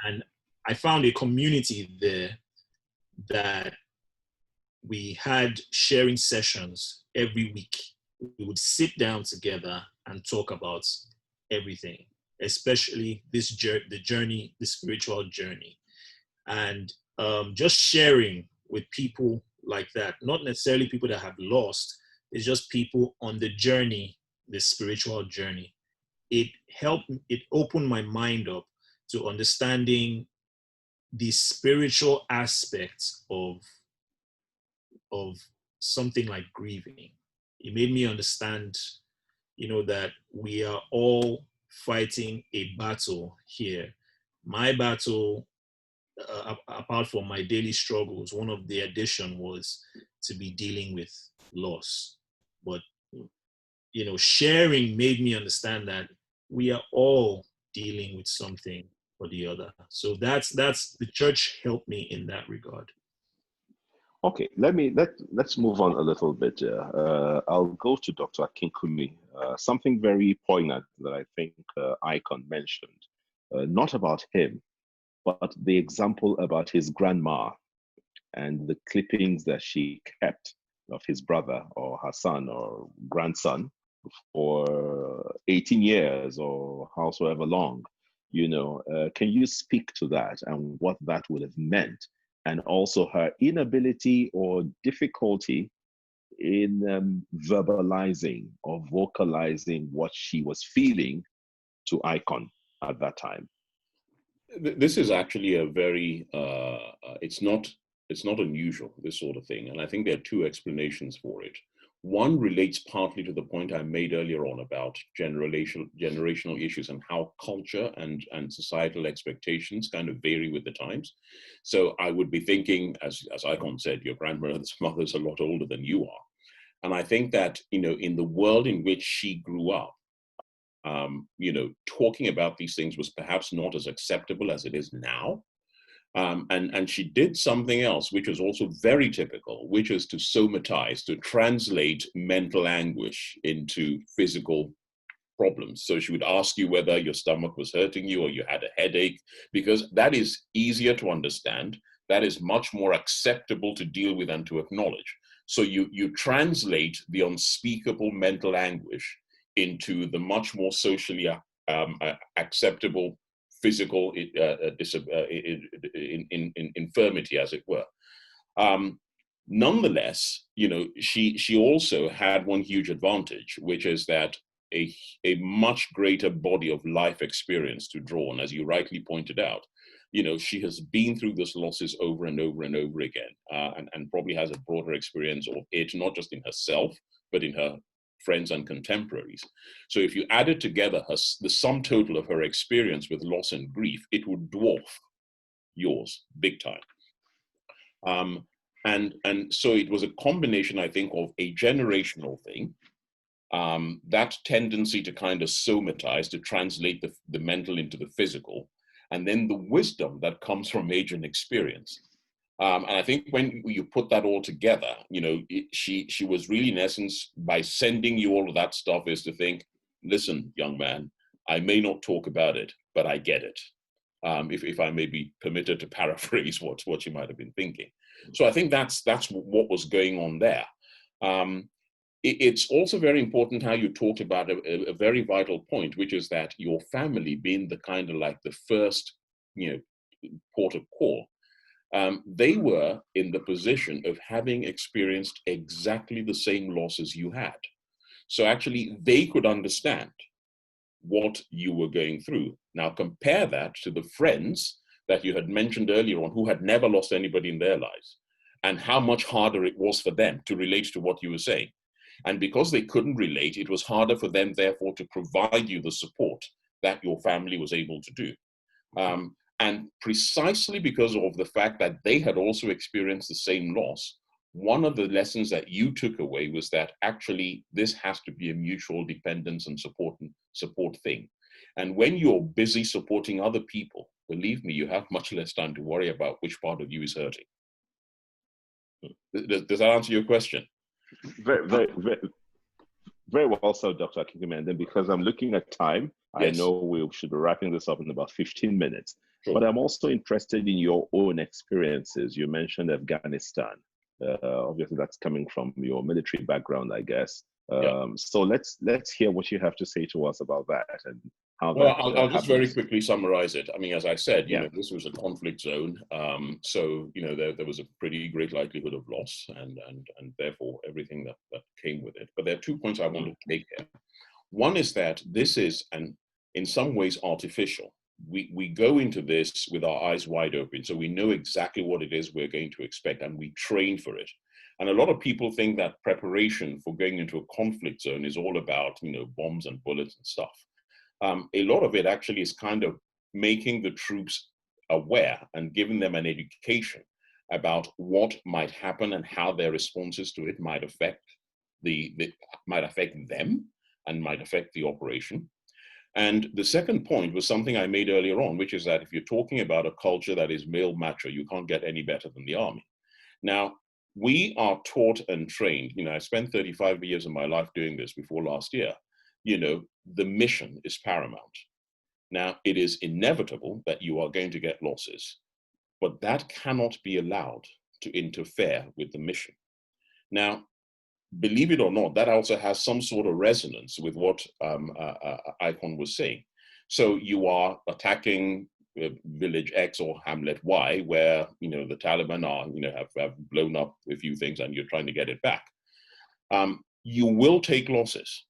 And I found a community there that we had sharing sessions every week. We would sit down together and talk about everything, especially the spiritual journey. And just sharing with people like that, not necessarily people that have lost, it's just people on the journey, the spiritual journey. It opened my mind up to understanding the spiritual aspects of of something like grieving. It made me understand, that we are all fighting a battle here. My battle, apart from my daily struggles, one of the addition was to be dealing with loss. But, sharing made me understand that we are all dealing with something or the other. So that's the church helped me in that regard. Okay, let's move on a little bit. I'll go to Dr. Akinkunmi. Something very poignant that I think Ikon mentioned, not about him, but the example about his grandma and the clippings that she kept of his brother or her son or grandson for 18 years or howsoever long. Can you speak to that and what that would have meant? And also her inability or difficulty in verbalizing or vocalizing what she was feeling to Ikon at that time. This is actually a very, it's not unusual, this sort of thing. And I think there are two explanations for it. One relates partly to the point I made earlier on about generational issues and how culture and societal expectations kind of vary with the times. So I would be thinking, as Ikon said, your grandmother's mother's a lot older than you are. And I think that, in the world in which she grew up, talking about these things was perhaps not as acceptable as it is now. And she did something else, which was also very typical, which is to somatize, to translate mental anguish into physical problems. So she would ask you whether your stomach was hurting you or you had a headache, because that is easier to understand. That is much more acceptable to deal with and to acknowledge. So you translate the unspeakable mental anguish into the much more socially acceptable physical infirmity, as it were. Nonetheless, she also had one huge advantage, which is that a much greater body of life experience to draw on, as you rightly pointed out. She has been through these losses over and over and over again, and probably has a broader experience of it, not just in herself, but in her friends and contemporaries. So if you added together the sum total of her experience with loss and grief, it would dwarf yours big time. And so it was a combination, I think, of a generational thing, that tendency to kind of somatize, to translate the mental into the physical, and then the wisdom that comes from age and experience. And I think when you put that all together, she was really, in essence, by sending you all of that stuff, is to think, listen, young man, I may not talk about it, but I get it. If I may be permitted to paraphrase what you might have been thinking. So I think that's what was going on there. It's also very important how you talked about a very vital point, which is that your family being the kind of like the first, port of call, they were in the position of having experienced exactly the same losses you had. So actually, they could understand what you were going through. Now compare that to the friends that you had mentioned earlier on who had never lost anybody in their lives, and how much harder it was for them to relate to what you were saying. And because they couldn't relate, it was harder for them, therefore, to provide you the support that your family was able to do. And precisely because of the fact that they had also experienced the same loss, one of the lessons that you took away was that actually this has to be a mutual dependence and support thing. And when you're busy supporting other people, believe me, you have much less time to worry about which part of you is hurting. Does that answer your question? Very, very, very, very well said, Dr. Akinkunmi. And then because I'm looking at time, yes, I know we should be wrapping this up in about 15 minutes. Sure. But I'm also interested in your own experiences. You mentioned Afghanistan. Obviously, that's coming from your military background, I guess. So let's hear what you have to say to us about that and how that I'll just very quickly summarize it. I mean, as I said, this was a conflict zone. So, there was a pretty great likelihood of loss and therefore everything that came with it. But there are 2 points I want to make here. One is that this is, in some ways, artificial. We go into this with our eyes wide open, so we know exactly what it is we're going to expect, and we train for it. And a lot of people think that preparation for going into a conflict zone is all about, bombs and bullets and stuff. A lot of it actually is kind of making the troops aware and giving them an education about what might happen and how their responses to it might affect them and might affect the operation. And the second point was something I made earlier on, which is that if you're talking about a culture that is male macho, you can't get any better than the army. Now, we are taught and trained, I spent 35 years of my life doing this before last year, the mission is paramount. Now, it is inevitable that you are going to get losses, but that cannot be allowed to interfere with the mission. Now, believe it or not, that also has some sort of resonance with what Ikon was saying. So you are attacking village X or Hamlet Y, where the Taliban have blown up a few things, and you're trying to get it back. You will take losses,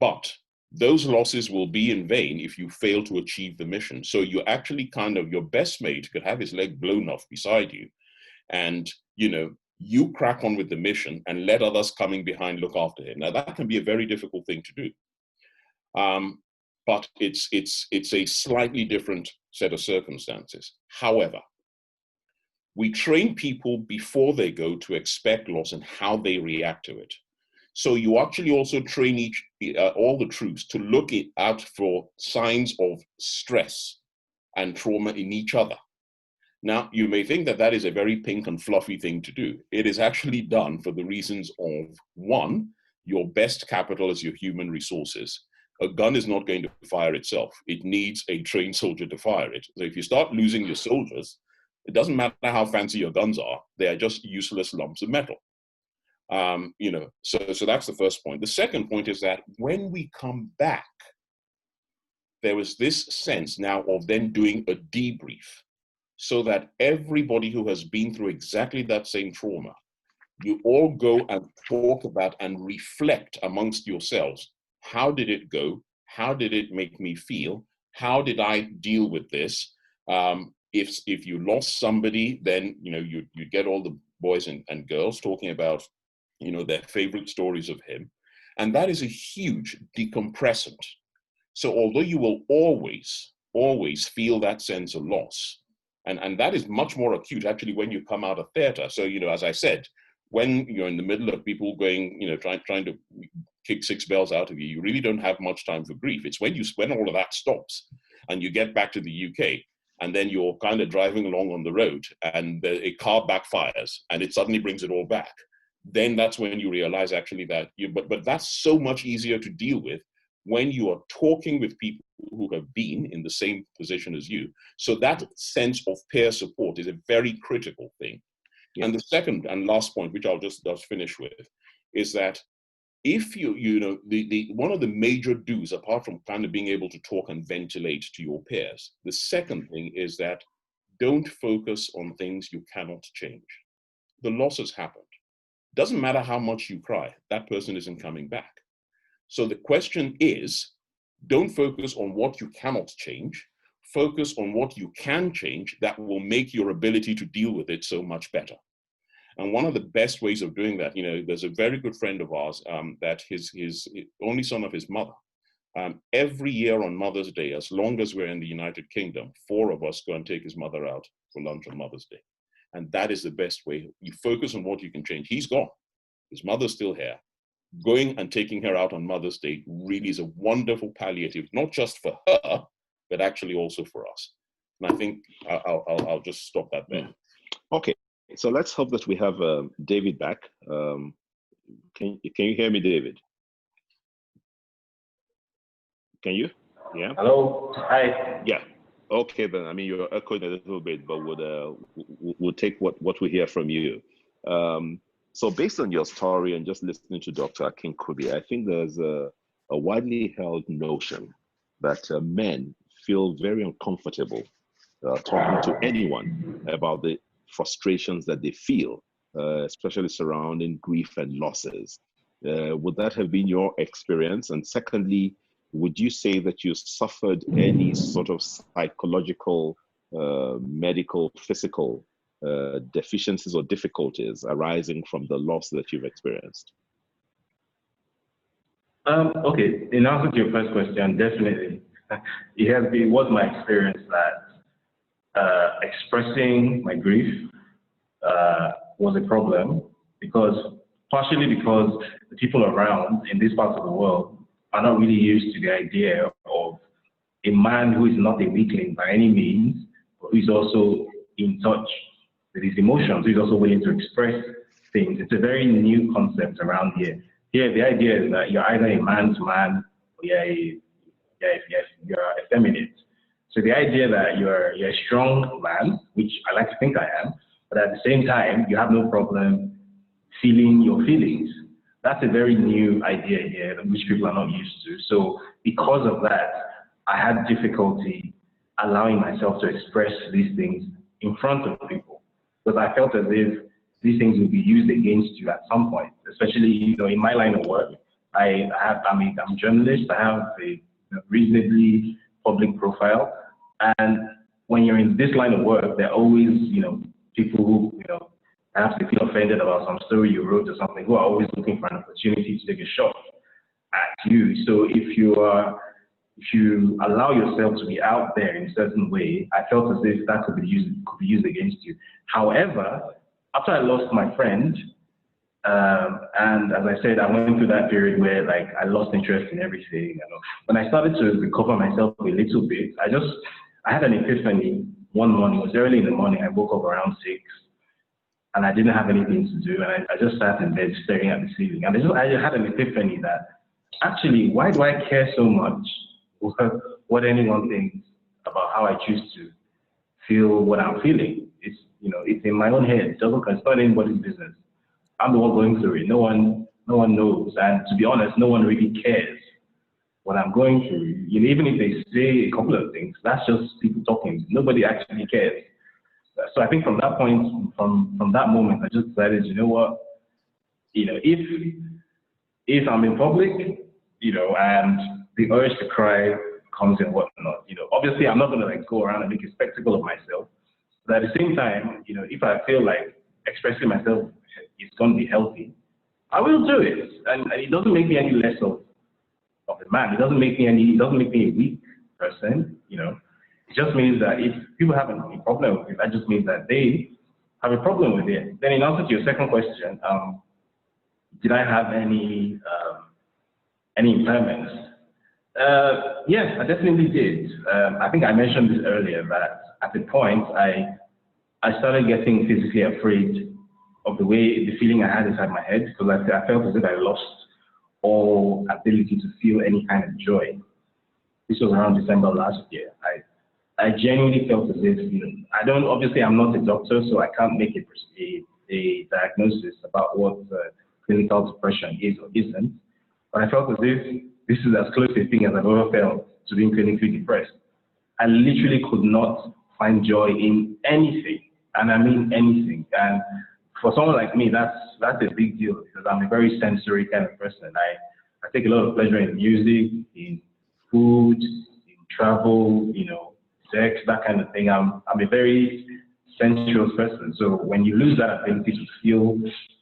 but those losses will be in vain if you fail to achieve the mission. So you actually your best mate could have his leg blown off beside you, and you crack on with the mission and let others coming behind look after him. Now that can be a very difficult thing to do, but it's a slightly different set of circumstances. However, we train people before they go to expect loss and how they react to it. So you actually also train all the troops to look out for signs of stress and trauma in each other. Now, you may think that that is a very pink and fluffy thing to do. It is actually done for the reasons of, one, your best capital is your human resources. A gun is not going to fire itself. It needs a trained soldier to fire it. So if you start losing your soldiers, it doesn't matter how fancy your guns are. They are just useless lumps of metal. So that's the first point. The second point is that when we come back, there was this sense now of then doing a debrief, so that everybody who has been through exactly that same trauma, you all go and talk about and reflect amongst yourselves. How did it go? How did it make me feel? How did I deal with this? If you lost somebody, then you get all the boys and girls talking about their favorite stories of him, and that is a huge decompressant. So although you will always feel that sense of loss, and that is much more acute actually when you come out of theater. So as I said, when you're in the middle of people going, trying to kick six bells out of you, you really don't have much time for grief. It's when all of that stops and you get back to the UK, and then you're kind of driving along on the road and a car backfires and it suddenly brings it all back. Then that's when you realize actually that but that's so much easier to deal with when you are talking with people who have been in the same position as you. So that sense of peer support is a very critical thing. Yeah. And the second and last point, which I'll just finish with, is that if the one of the major do's, apart from kind of being able to talk and ventilate to your peers, the second thing is that don't focus on things you cannot change. The loss has happened. Doesn't matter how much you cry, that person isn't coming back. So the question is, don't focus on what you cannot change, focus on what you can change that will make your ability to deal with it so much better. And one of the best ways of doing that, there's a very good friend of ours that his only son of his mother, every year on Mother's Day, as long as we're in the United Kingdom, 4 of us go and take his mother out for lunch on Mother's Day. And that is the best way. You focus on what you can change. He's gone. His mother's still here. Going and taking her out on Mother's Day really is a wonderful palliative, not just for her, but actually also for us. And I think I'll just stop that there. Okay, so let's hope that we have David back. Can you hear me, David? Can you? Yeah. Hello. Hi. Yeah. Okay, then. I mean, you're echoing a little bit, but we'll take what we hear from you. So based on your story and just listening to Dr. Akinkunmi, I think there's a widely held notion that men feel very uncomfortable talking to anyone about the frustrations that they feel, especially surrounding grief and losses. Would that have been your experience? And secondly, would you say that you suffered any sort of psychological, medical, physical deficiencies or difficulties arising from the loss that you've experienced? Okay, in answer to your first question, definitely. It was my experience that expressing my grief was a problem, partially because the people around in these parts of the world are not really used to the idea of a man who is not a weakling by any means, but who is also in touch with his emotions, who is also willing to express things. It's a very new concept around here. Here, the idea is that you're either a man's man or you're effeminate. So the idea that you're a strong man, which I like to think I am, but at the same time, you have no problem feeling your feelings. That's a very new idea here, which people are not used to. So because of that, I had difficulty allowing myself to express these things in front of people, because I felt as if these things will be used against you at some point, especially in my line of work. I'm a journalist. I have a reasonably public profile, and when you're in this line of work, there are always people who perhaps they feel offended about some story you wrote or something, who are always looking for an opportunity to take a shot at you. So if you allow yourself to be out there in a certain way, I felt as if that could be used against you. However, after I lost my friend, and as I said, I went through that period where I lost interest in everything. When I started to recover myself a little bit, I had an epiphany one morning. It was early in the morning. I woke up around 6, and I didn't have anything to do, and I just sat in bed staring at the ceiling. And I had an epiphany that actually, why do I care so much what anyone thinks about how I choose to feel what I'm feeling? It's in my own head. It's not anybody's business. I'm the one going through it. No one knows. And to be honest, no one really cares what I'm going through. Even if they say a couple of things, that's just people talking. Nobody actually cares. So I think from that point, from that moment, I just decided, you know what, if I'm in public, and the urge to cry comes and whatnot, obviously I'm not going to go around and make a spectacle of myself. But at the same time, if I feel like expressing myself is going to be healthy, I will do it. And it doesn't make me any less of a man. It doesn't make me a weak person. It just means that if people have a problem with it, that just means that they have a problem with it. Then in answer to your second question, did I have any impairments? Yes, I definitely did. I think I mentioned this earlier, that at the point I started getting physically afraid of the feeling I had inside my head, because I felt as if I lost all ability to feel any kind of joy. This was around December last year. I genuinely felt as if, obviously I'm not a doctor, so I can't make a diagnosis about what clinical depression is or isn't, but I felt as if this is as close a thing as I've ever felt to being clinically depressed. I literally could not find joy in anything, and I mean anything. And for someone like me, that's a big deal, because I'm a very sensory kind of person. I take a lot of pleasure in music, in food, in travel, sex, that kind of thing. I'm a very sensuous person. So when you lose that ability to feel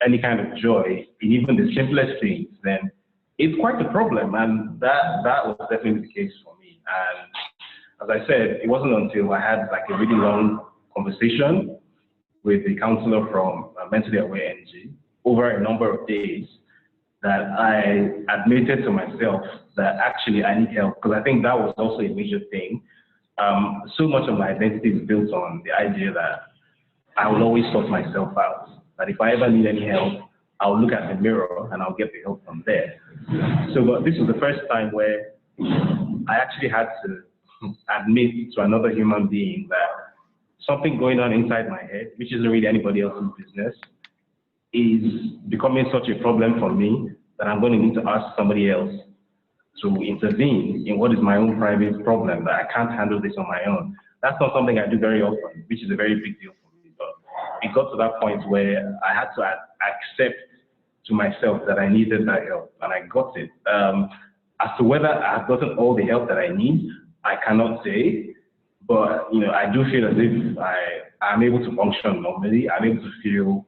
any kind of joy in even the simplest things, then it's quite a problem. And that was definitely the case for me. And as I said, it wasn't until I had a really long conversation with a counselor from Mentally Aware NG over a number of days that I admitted to myself that actually I need help, because I think that was also a major thing. So much of my identity is built on the idea that I will always sort myself out, that if I ever need any help, I'll look at the mirror and I'll get the help from there. So this was the first time where I actually had to admit to another human being that something going on inside my head, which isn't really anybody else's business, is becoming such a problem for me that I'm going to need to ask somebody else to intervene in what is my own private problem, that I can't handle this on my own. That's not something I do very often, which is a very big deal for me. But it got to that point where I had to accept to myself that I needed that help, and I got it. As to whether I've gotten all the help that I need, I cannot say, But I do feel as if I'm able to function normally. I'm able to feel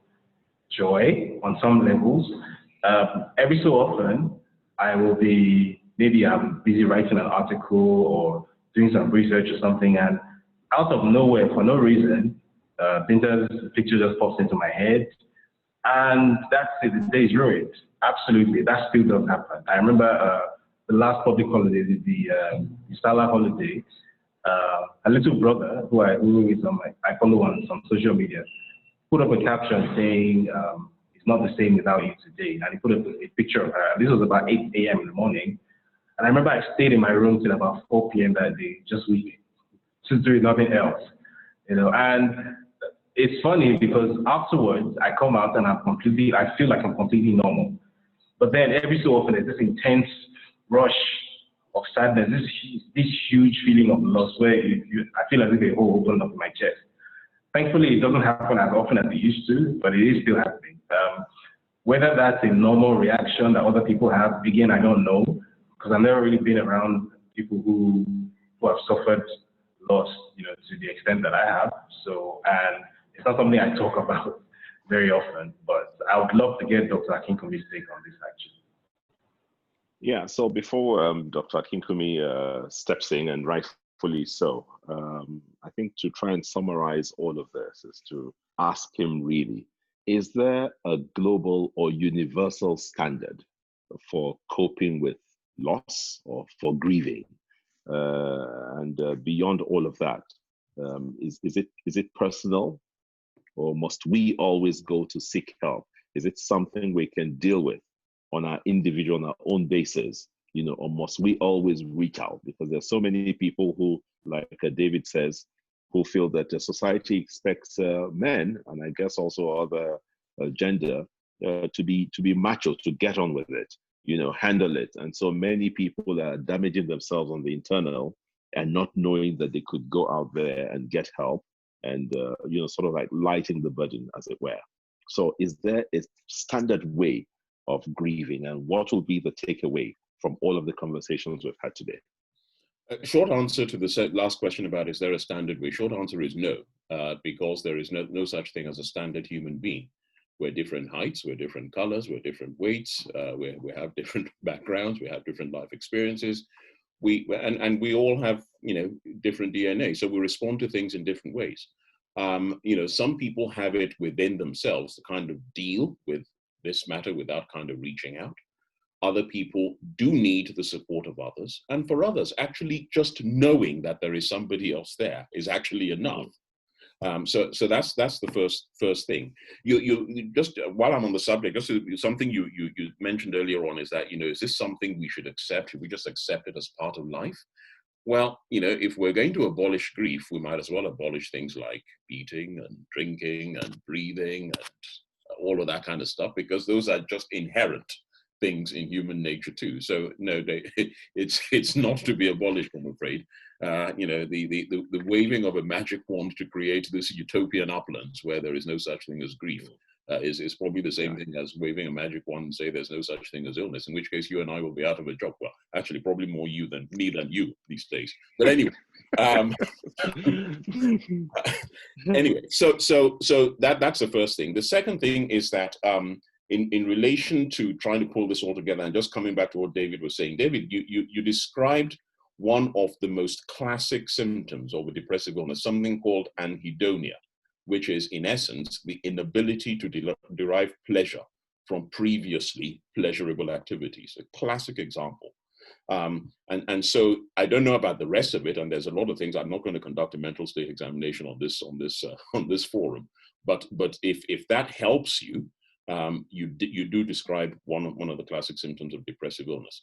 joy on some levels. Every so often, I will be, maybe I'm busy writing an article or doing some research or something, and out of nowhere, for no reason, Pinterest picture just pops into my head, and that's it, the day is ruined. Absolutely, that still does happen. I remember the last public holiday, the Salah holiday, a little brother who is I follow on some social media, put up a caption saying, it's not the same without you today. And he put up a picture of her. This was about 8 a.m. in the morning. And I remember I stayed in my room till about 4 p.m. that day, just weeping, just doing nothing else. And it's funny because afterwards I come out and I feel like I'm completely normal. But then every so often there's this intense rush of sadness, this huge feeling of loss where I feel as if a hole opened up in my chest. Thankfully, it doesn't happen as often as it used to, but it is still happening. Whether that's a normal reaction that other people have, again, I don't know, because I've never really been around people who have suffered loss, to the extent that I have. So, and it's not something I talk about very often, but I would love to get Dr. Akinkunmi's take on this, actually. Yeah, so before Dr. Akinkunmi steps in, and rightfully so, I think to try and summarize all of this is to ask him really, is there a global or universal standard for coping with loss or for grieving? And beyond all of that, is it personal, or must we always go to seek help? Is it something we can deal with on our individual, on our own basis, or must we always reach out? Because there's so many people who, like David says, who feel that the society expects men, and I guess also other gender, to be macho, to get on with it, handle it. And so many people are damaging themselves on the internal and not knowing that they could go out there and get help and, sort of like lighting the burden, as it were. So is there a standard way of grieving, and what will be the takeaway from all of the conversations we've had today? Short answer to the last question about is there a standard way? Short answer is no, because there is no such thing as a standard human being. We're different heights, we're different colors, we're different weights, we have different backgrounds, we have different life experiences. We all have different DNA, so we respond to things in different ways. Some people have it within themselves to kind of deal with this matter without kind of reaching out. Other people do need the support of others. And for others, actually just knowing that there is somebody else there is actually enough. So that's the first thing. You just, while I'm on the subject, just something you mentioned earlier on is that, is this something we should accept? Should we just accept it as part of life? Well, if we're going to abolish grief, we might as well abolish things like eating and drinking and breathing and all of that kind of stuff, because those are just inherent things in human nature too. So no, it's not to be abolished, I'm afraid. The waving of a magic wand to create this utopian uplands where there is no such thing as grief is probably the same thing as waving a magic wand and say there's no such thing as illness, in which case you and I will be out of a job. Well, actually probably more you than me than you these days. But anyway, anyway, so that's the first thing. The second thing is that in relation to trying to pull this all together, and just coming back to what David was saying, David, you described one of the most classic symptoms of a depressive illness, something called anhedonia, which is in essence the inability to derive pleasure from previously pleasurable activities. A classic example. And so I don't know about the rest of it, and there's a lot of things. I'm not going to conduct a mental state examination on this forum, but if that helps you, you do describe one of the classic symptoms of depressive illness.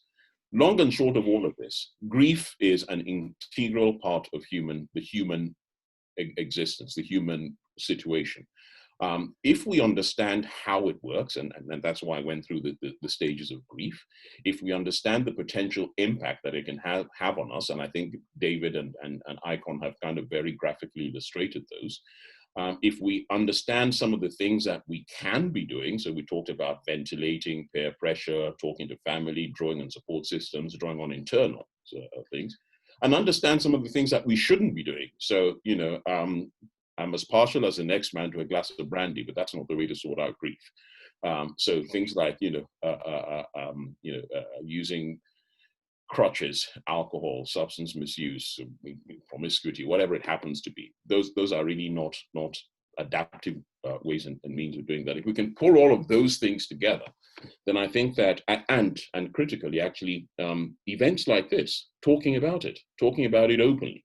Long and short of all of this, grief is an integral part of the human existence, the human situation. If we understand how it works, and that's why I went through the stages of grief, if we understand the potential impact that it can have on us, and I think David and Ikon have kind of very graphically illustrated those, if we understand some of the things that we can be doing, so we talked about ventilating, peer pressure, talking to family, drawing on support systems, drawing on internal things, and understand some of the things that we shouldn't be doing. So, you know, I'm as partial as the next man to a glass of brandy, but that's not the way to sort out grief. So things like, using crutches, alcohol, substance misuse, promiscuity, whatever it happens to be, those are really not adaptive ways and means of doing that. If we can pull all of those things together, then I think that, and critically, actually, events like this, talking about it openly,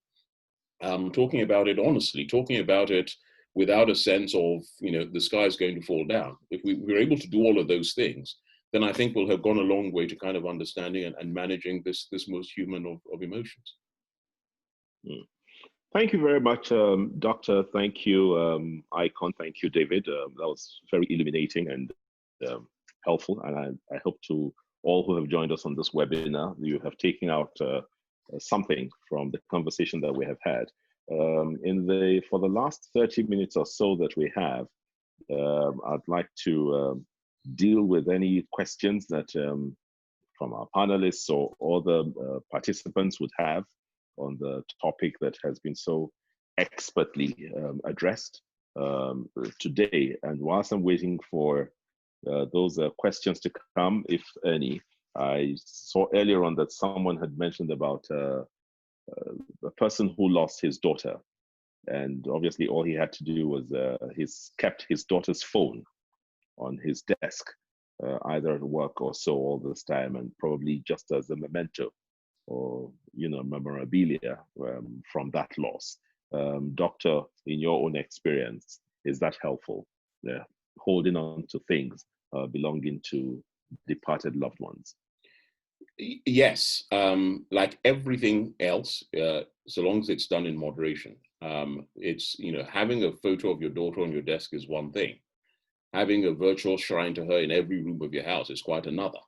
talking about it honestly, talking about it without a sense of, you know, the sky is going to fall down. If we're able to do all of those things, then I think we'll have gone a long way to kind of understanding and managing this most human of emotions. Thank you very much, Doctor. Thank you, Ikon. Thank you, David. That was very illuminating and helpful. And I hope to all who have joined us on this webinar, you have taken out something from the conversation that we have had. For the last 30 minutes or so that we have, I'd like to deal with any questions that from our panelists or other participants would have on the topic that has been so expertly addressed today. And whilst I'm waiting for those questions to come, if any, I saw earlier on that someone had mentioned about a person who lost his daughter. And obviously all he had to do was he's kept his daughter's phone on his desk, either at work or so all this time, and probably just as a memento or, you know, memorabilia from that loss. Doctor, in your own experience, is that helpful? Holding on to things belonging to departed loved ones? Yes, like everything else, so long as it's done in moderation. It's, you know, having a photo of your daughter on your desk is one thing. Having a virtual shrine to her in every room of your house is quite another.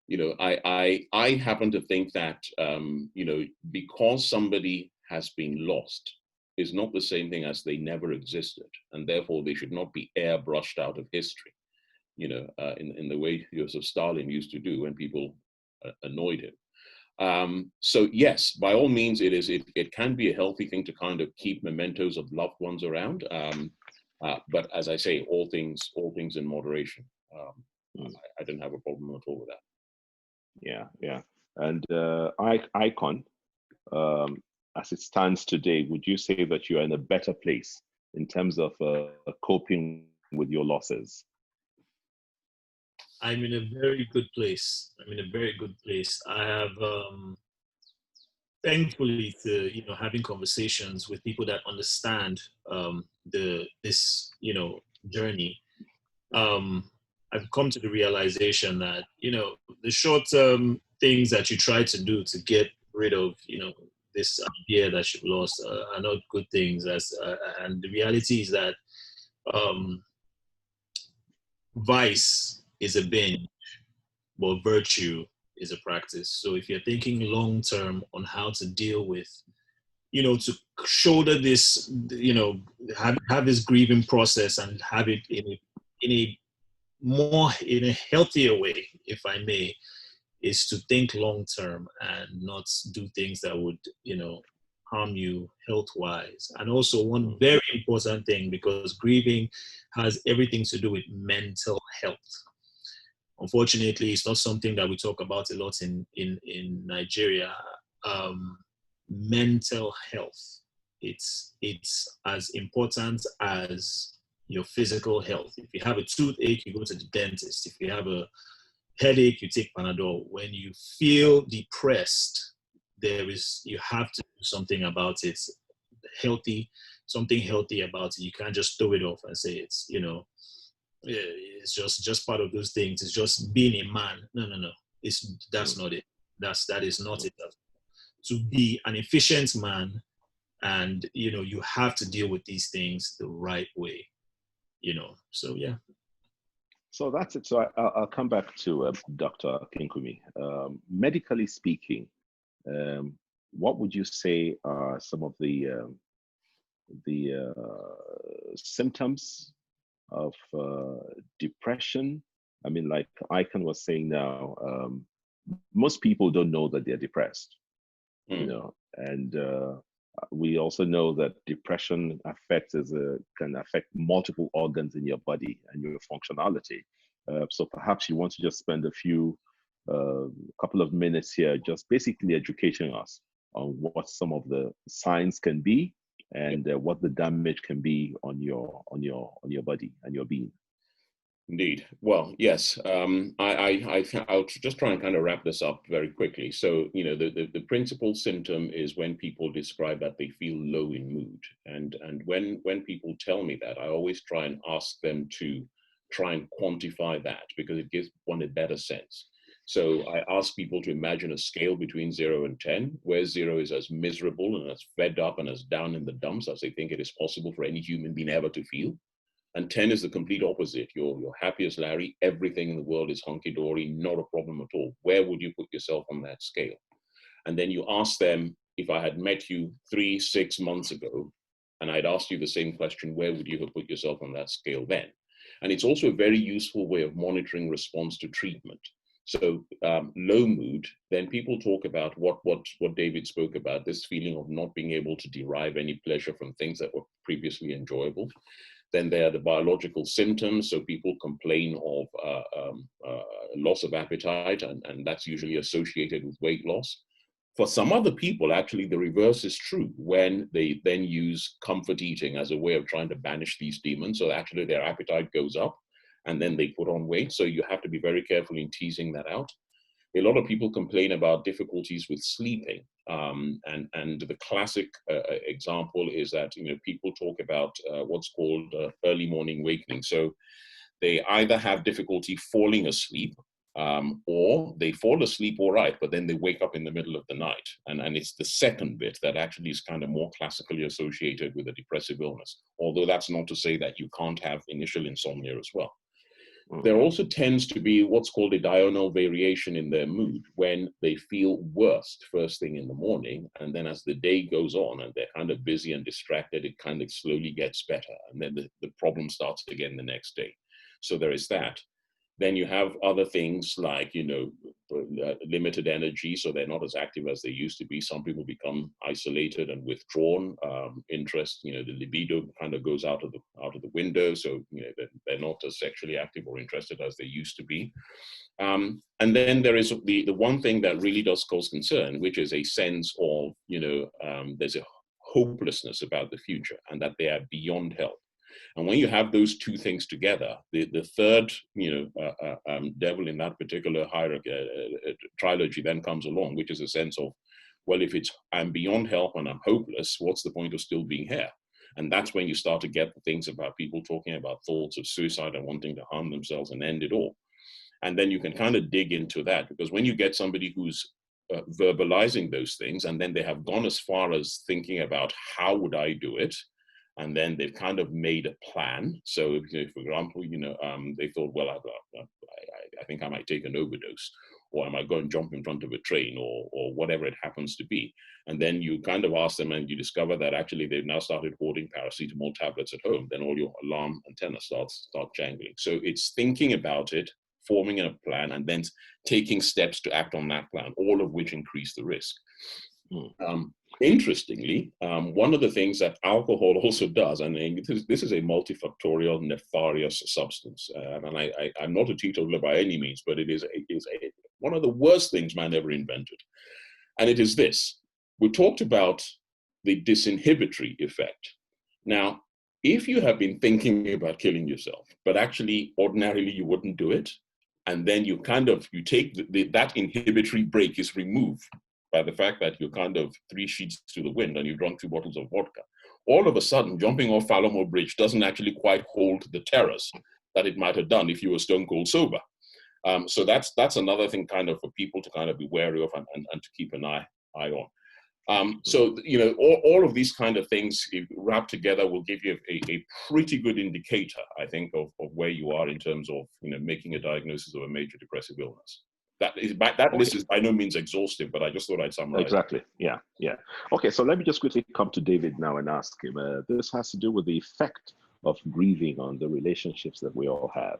You know, I happen to think that, you know, because somebody has been lost is not the same thing as they never existed, and therefore they should not be airbrushed out of history, you know, in the way Joseph Stalin used to do when people annoyed him. So yes, by all means, it can be a healthy thing to kind of keep mementos of loved ones around. But as I say, all things in moderation. I don't have a problem at all with that. Yeah. And Ikon, as it stands today, would you say that you are in a better place in terms of coping with your losses? I'm in a very good place. I have, thankfully, having conversations with people that understand this journey. I've come to the realization that, you know, the short-term things that you try to do to get rid of, you know, this idea that you've lost are not good things. And the reality is that vice is a binge, but virtue is a practice. So if you're thinking long-term on how to deal with, you know, to shoulder this, you know, have this grieving process and have it in a healthier way, if I may, is to think long term and not do things that would, you know, harm you health-wise. And also one very important thing, because grieving has everything to do with mental health. Unfortunately, it's not something that we talk about a lot in Nigeria. Mental health, it's as important as your physical health. If you have a toothache, you go to the dentist. If you have a headache, you take Panadol. When you feel depressed, you have to do something about it. Something healthy about it. You can't just throw it off and say it's, you know, it's just part of those things. It's just being a man. No. That's not it. That is not it. To be an efficient man, and you know, you have to deal with these things the right way. You know, so yeah. So that's it. So I'll come back to Dr. Akinkunmi. Medically speaking, what would you say are some of the symptoms of depression? I mean, like Ikon was saying now, most people don't know that they're depressed. you know, and we also know that depression can affect multiple organs in your body and your functionality. So perhaps you want to just spend couple of minutes here, just basically educating us on what some of the signs can be and what the damage can be on your body and your being. Indeed. Well, yes. I'll just try and kind of wrap this up very quickly. So, you know, the principal symptom is when people describe that they feel low in mood, and when people tell me that, I always try and ask them to try and quantify that, because it gives one a better sense. So I ask people to imagine a scale between 0 and 10, where 0 is as miserable and as fed up and as down in the dumps as they think it is possible for any human being ever to feel. And 10 is the complete opposite. You're happy as Larry. Everything in the world is hunky-dory, not a problem at all. Where would you put yourself on that scale? And then you ask them, if I had met you 3-6 months ago, and I'd asked you the same question, where would you have put yourself on that scale then? And it's also a very useful way of monitoring response to treatment. So low mood, then people talk about what David spoke about, this feeling of not being able to derive any pleasure from things that were previously enjoyable. Then there are the biological symptoms. So people complain of loss of appetite, and that's usually associated with weight loss. For some other people, actually, the reverse is true, when they then use comfort eating as a way of trying to banish these demons. So actually their appetite goes up and then they put on weight. So you have to be very careful in teasing that out. A lot of people complain about difficulties with sleeping. And the classic example is that, you know, people talk about what's called early morning awakening. So they either have difficulty falling asleep, or they fall asleep all right, but then they wake up in the middle of the night. And it's the second bit that actually is kind of more classically associated with a depressive illness, although that's not to say that you can't have initial insomnia as well. There also tends to be what's called a diurnal variation in their mood, when they feel worst first thing in the morning, and then as the day goes on and they're kind of busy and distracted, it kind of slowly gets better, and then the problem starts again the next day. So there is that. Then you have other things like, you know, limited energy, so they're not as active as they used to be. Some people become isolated and withdrawn. Interest, you know, the libido kind of goes out of the window, so you know they're not as sexually active or interested as they used to be. And then there is the one thing that really does cause concern, which is a sense of, you know, there's a hopelessness about the future, and that they are beyond help. And when you have those two things together, the third, you know, devil in that particular hierarchy, trilogy then comes along, which is a sense of, well, if I'm beyond help and I'm hopeless, what's the point of still being here? And that's when you start to get the things about people talking about thoughts of suicide and wanting to harm themselves and end it all. And then you can kind of dig into that, because when you get somebody who's verbalizing those things, and then they have gone as far as thinking about how would I do it, and then they've kind of made a plan. So, you know, for example, you know, they thought, well, I think I might take an overdose, or I might go and jump in front of a train, or whatever it happens to be. And then you kind of ask them, and you discover that actually they've now started hoarding paracetamol tablets at home. Then all your alarm antennas start jangling. So it's thinking about it, forming a plan, and then taking steps to act on that plan, all of which increase the risk. Interestingly, one of the things that alcohol also does, and this is a multifactorial nefarious substance, and I'm not a teetotaler by any means, but it is one of the worst things man ever invented. And it is this: we talked about the disinhibitory effect. Now, if you have been thinking about killing yourself, but actually ordinarily you wouldn't do it, and then you take that inhibitory brake is removed by the fact that you're kind of 3 sheets to the wind and you've drunk 2 bottles of vodka, all of a sudden jumping off Falmouth Bridge doesn't actually quite hold the terrors that it might have done if you were stone cold sober. So that's another thing kind of for people to kind of be wary of and to keep an eye on. So, you know, all of these kind of things wrapped together will give you a pretty good indicator, I think, of where you are in terms of, you know, making a diagnosis of a major depressive illness. That list is by no means exhaustive, but I just thought I'd summarize. Exactly. Yeah. Okay, so let me just quickly come to David now and ask him. This has to do with the effect of grieving on the relationships that we all have.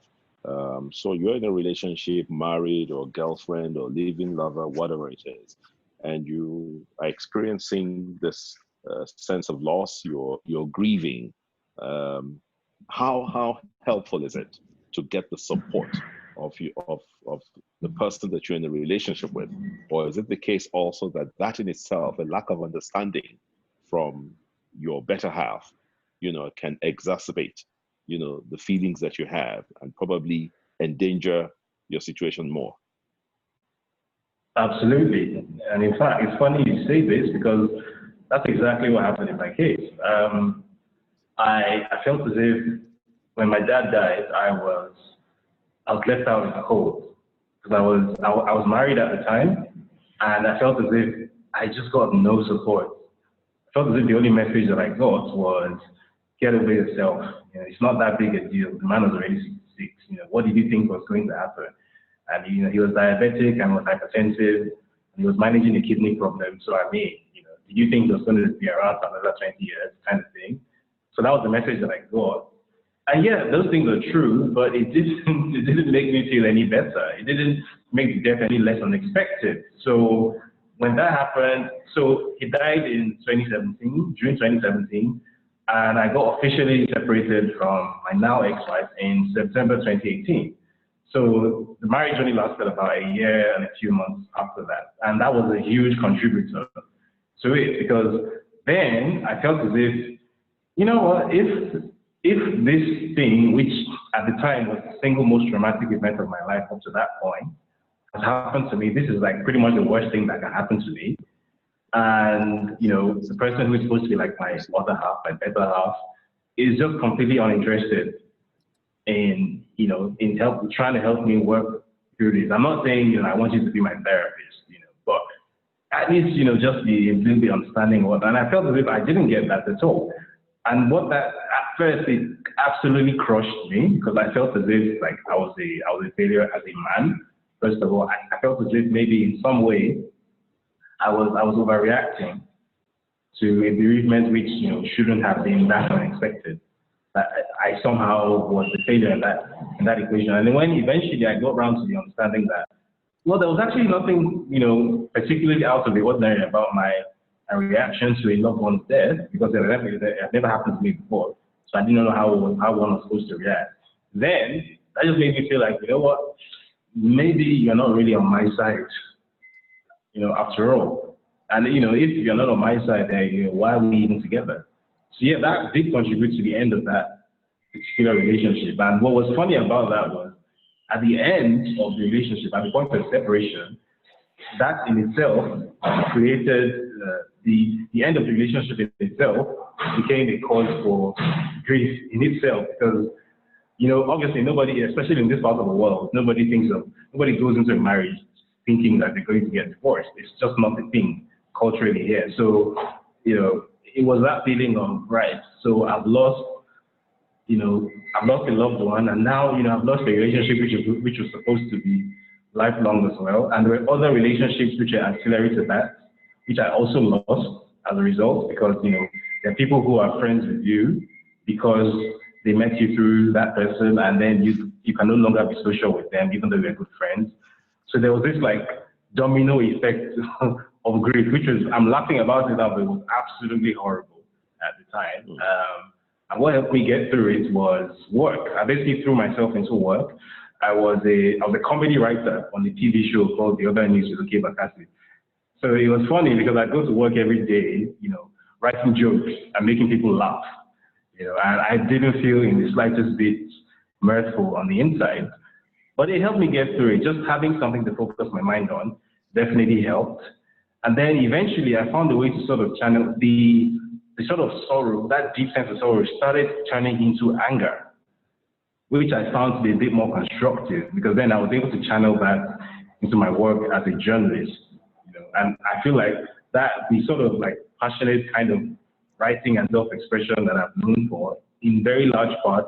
So you're in a relationship, married or girlfriend or living lover, whatever it is, and you are experiencing this sense of loss, you're grieving, how helpful is it to get the support of the person that you're in a relationship with? Or is it the case also that in itself, a lack of understanding from your better half, can exacerbate, the feelings that you have and probably endanger your situation more? Absolutely. And in fact, it's funny you say this because that's exactly what happened in my case. I felt as if when my dad died, I was left out in the cold because I was married at the time, and I felt as if I just got no support. I felt as if the only message that I got was, get over yourself. It's not that big a deal. The man was already 66. What did you think was going to happen? And he was diabetic and was hypertensive, and he was managing a kidney problem. So did you think it was going to be around for another 20 years, kind of thing? So that was the message that I got. And yeah, those things are true, but it didn't make me feel any better. It didn't make the death any less unexpected. So when that happened, so he died in 2017, June 2017, and I got officially separated from my now ex-wife in September 2018. So the marriage only lasted about a year and a few months after that. And that was a huge contributor to it, because then I felt as if, if this thing, which at the time was the single most traumatic event of my life up to that point, has happened to me, this is like pretty much the worst thing that can happen to me. And, the person who is supposed to be like my other half, my better half, is just completely uninterested in trying to help me work through this. I'm not saying, I want you to be my therapist, but at least, just be a little bit understanding what, and I felt as if I didn't get that at all. And at first, it absolutely crushed me because I felt as if like I was a failure as a man. First of all, I felt as if maybe in some way I was overreacting to a bereavement which shouldn't have been that unexpected. That I somehow was the failure in that equation. And then when eventually I got around to the understanding that, well, there was actually nothing particularly out of the ordinary about my reaction to a loved one's death, because it never happened to me before. So I didn't know how one was supposed to react. Then that just made me feel like, what, maybe you're not really on my side, after all. And if you're not on my side, then why are we even together? So yeah, that did contribute to the end of that particular relationship. And what was funny about that was, at the end of the relationship, at the point of separation, that in itself created the end of the relationship in itself became a cause for grief in itself, because obviously nobody, especially in this part of the world, nobody goes into a marriage thinking that they're going to get divorced. It's just not a thing culturally here. So it was that feeling of, right, so I've lost a loved one, and now I've lost a relationship which was supposed to be lifelong as well, and there were other relationships which are ancillary to that, which I also lost as a result, because there are people who are friends with you because they met you through that person, and then you can no longer be social with them even though you're good friends. So there was this like domino effect of grief, which was, I'm laughing about it now, but it was absolutely horrible at the time. And what helped me get through it was work. I basically threw myself into work. I was a comedy writer on a TV show called The Other News with Bakasi. So it was funny because I go to work every day, writing jokes and making people laugh, and I didn't feel in the slightest bit mirthful on the inside, but it helped me get through it. Just having something to focus my mind on definitely helped. And then eventually I found a way to sort of channel the sort of sorrow, that deep sense of sorrow started turning into anger, which I found to be a bit more constructive, because then I was able to channel that into my work as a journalist. And I feel like that the sort of like passionate kind of writing and self-expression that I've known for, in very large part,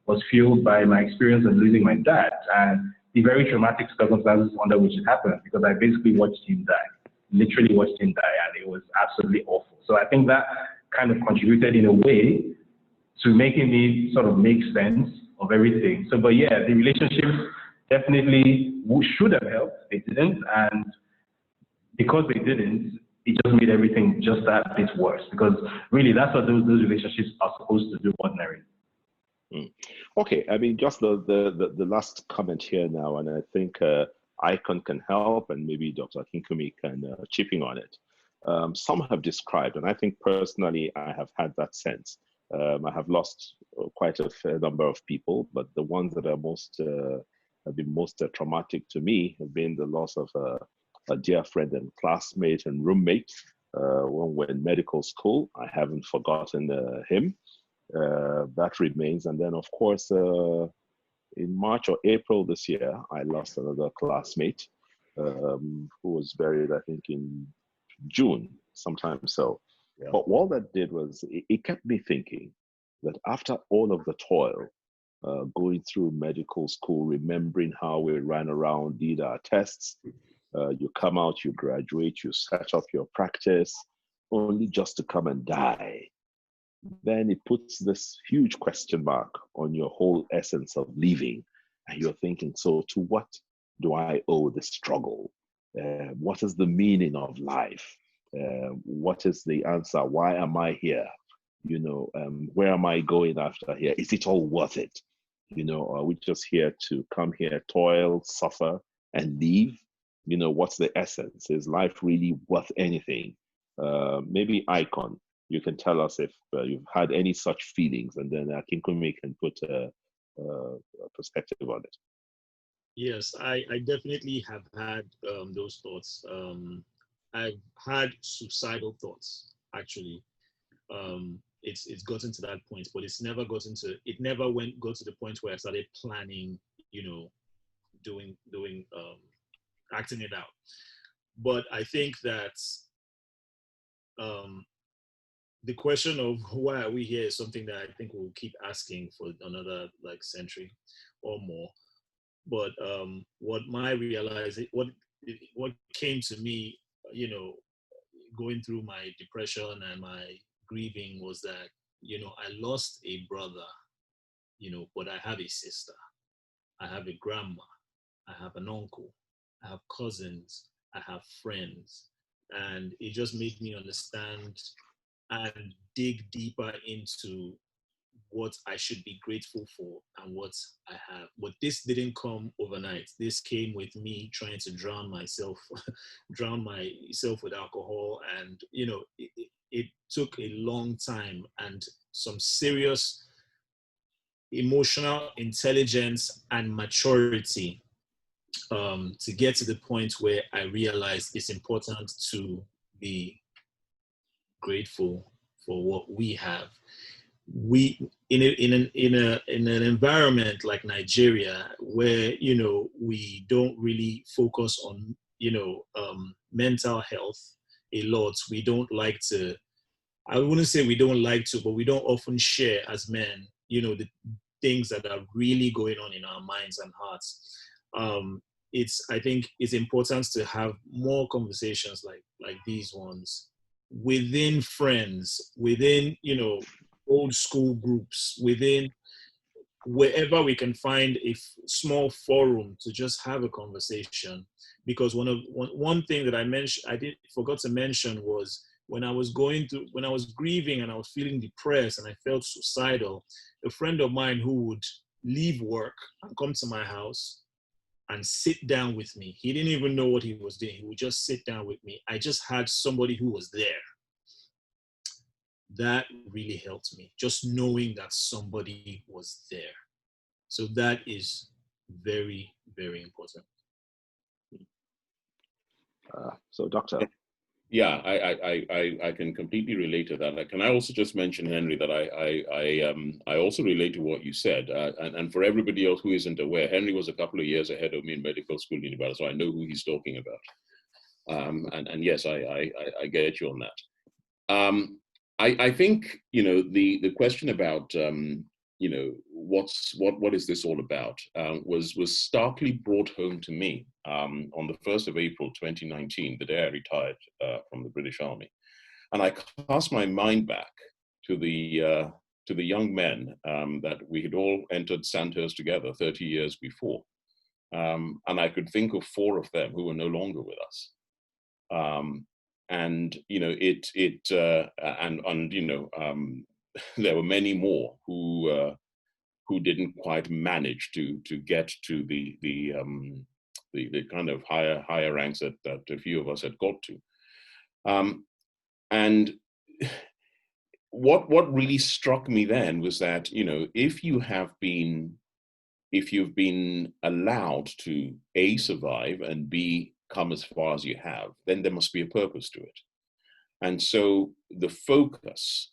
was fueled by my experience of losing my dad and the very traumatic circumstances under which it happened, because I basically watched him die, literally watched him die, and it was absolutely awful. So I think that kind of contributed in a way to making me sort of make sense of everything. So, but yeah, the relationship definitely should have helped. It didn't, and because they didn't, it just made everything just that bit worse, because really that's what those relationships are supposed to do ordinarily. Okay, I mean, just the last comment here now, and I think Ikon can help, and maybe Dr. Akinkunmi can chip in on it. Some have described, and I think personally I have had that sense. I have lost quite a fair number of people, but the ones that are have been most traumatic to me have been the loss of a dear friend and classmate and roommate when we're in medical school. I haven't forgotten him. That remains. And then, of course, in March or April this year, I lost another classmate who was buried, I think, in June, sometime so. Yeah. But all that did was, it kept me thinking that after all of the toil, going through medical school, remembering how we ran around, did our tests, you come out, you graduate, you set up your practice, only just to come and die. Then it puts this huge question mark on your whole essence of living. And you're thinking, so to what do I owe the struggle? What is the meaning of life? What is the answer? Why am I here? You know, where am I going after here? Is it all worth it? You know, are we just here to come here, toil, suffer, and leave? You know, what's the essence? Is life really worth anything? Maybe Ikon, you can tell us if you've had any such feelings, and then Akinkunmi can put a perspective on it. Yes, I definitely have had those thoughts. I've had suicidal thoughts, actually. It's gotten to that point, but it's never got to the point where I started planning, you know, acting it out. But I think that the question of why are we here is something that I think we'll keep asking for another like century or more. But what came to me, you know, going through my depression and my grieving was that, you know, I lost a brother, you know, but I have a sister, I have a grandma, I have an uncle, I have cousins, I have friends. And it just made me understand and dig deeper into what I should be grateful for and what I have. But this didn't come overnight. This came with me trying to drown myself with alcohol. And, you know, it took a long time and some serious emotional intelligence and maturity to get to the point where I realized it's important to be grateful for what we have. We in an environment like Nigeria, where, you know, we don't really focus on, you know, mental health a lot. We don't like to, I wouldn't say we don't like to, but we don't often share as men, you know, the things that are really going on in our minds and hearts. I think it's important to have more conversations like these ones within friends, within, you know, old school groups, within wherever we can find a small forum to just have a conversation. Because one thing that I forgot to mention was when I was grieving and I was feeling depressed and I felt suicidal, a friend of mine who would leave work and come to my house and sit down with me. He didn't even know what he was doing. He would just sit down with me. I just had somebody who was there. That really helped me, just knowing that somebody was there. So that is very, very important. So, Doctor. Yeah, I can completely relate to that. Can I also just mention, Henry, that I also relate to what you said, and for everybody else who isn't aware, Henry was a couple of years ahead of me in medical school, so I know who he's talking about. And yes, I get you on that. I think, you know, the question about you know, what is this all about was starkly brought home to me on the 1st of April 2019, the day I retired from the British Army, and I cast my mind back to the young men that we had all entered Sandhurst together 30 years before, and I could think of 4 of them who were no longer with us. And you know, there were many more who didn't quite manage to get to the kind of higher ranks that a few of us had got to. And what really struck me then was that, you know, if you've been allowed to A, survive, and B, come as far as you have, then there must be a purpose to it. And so the focus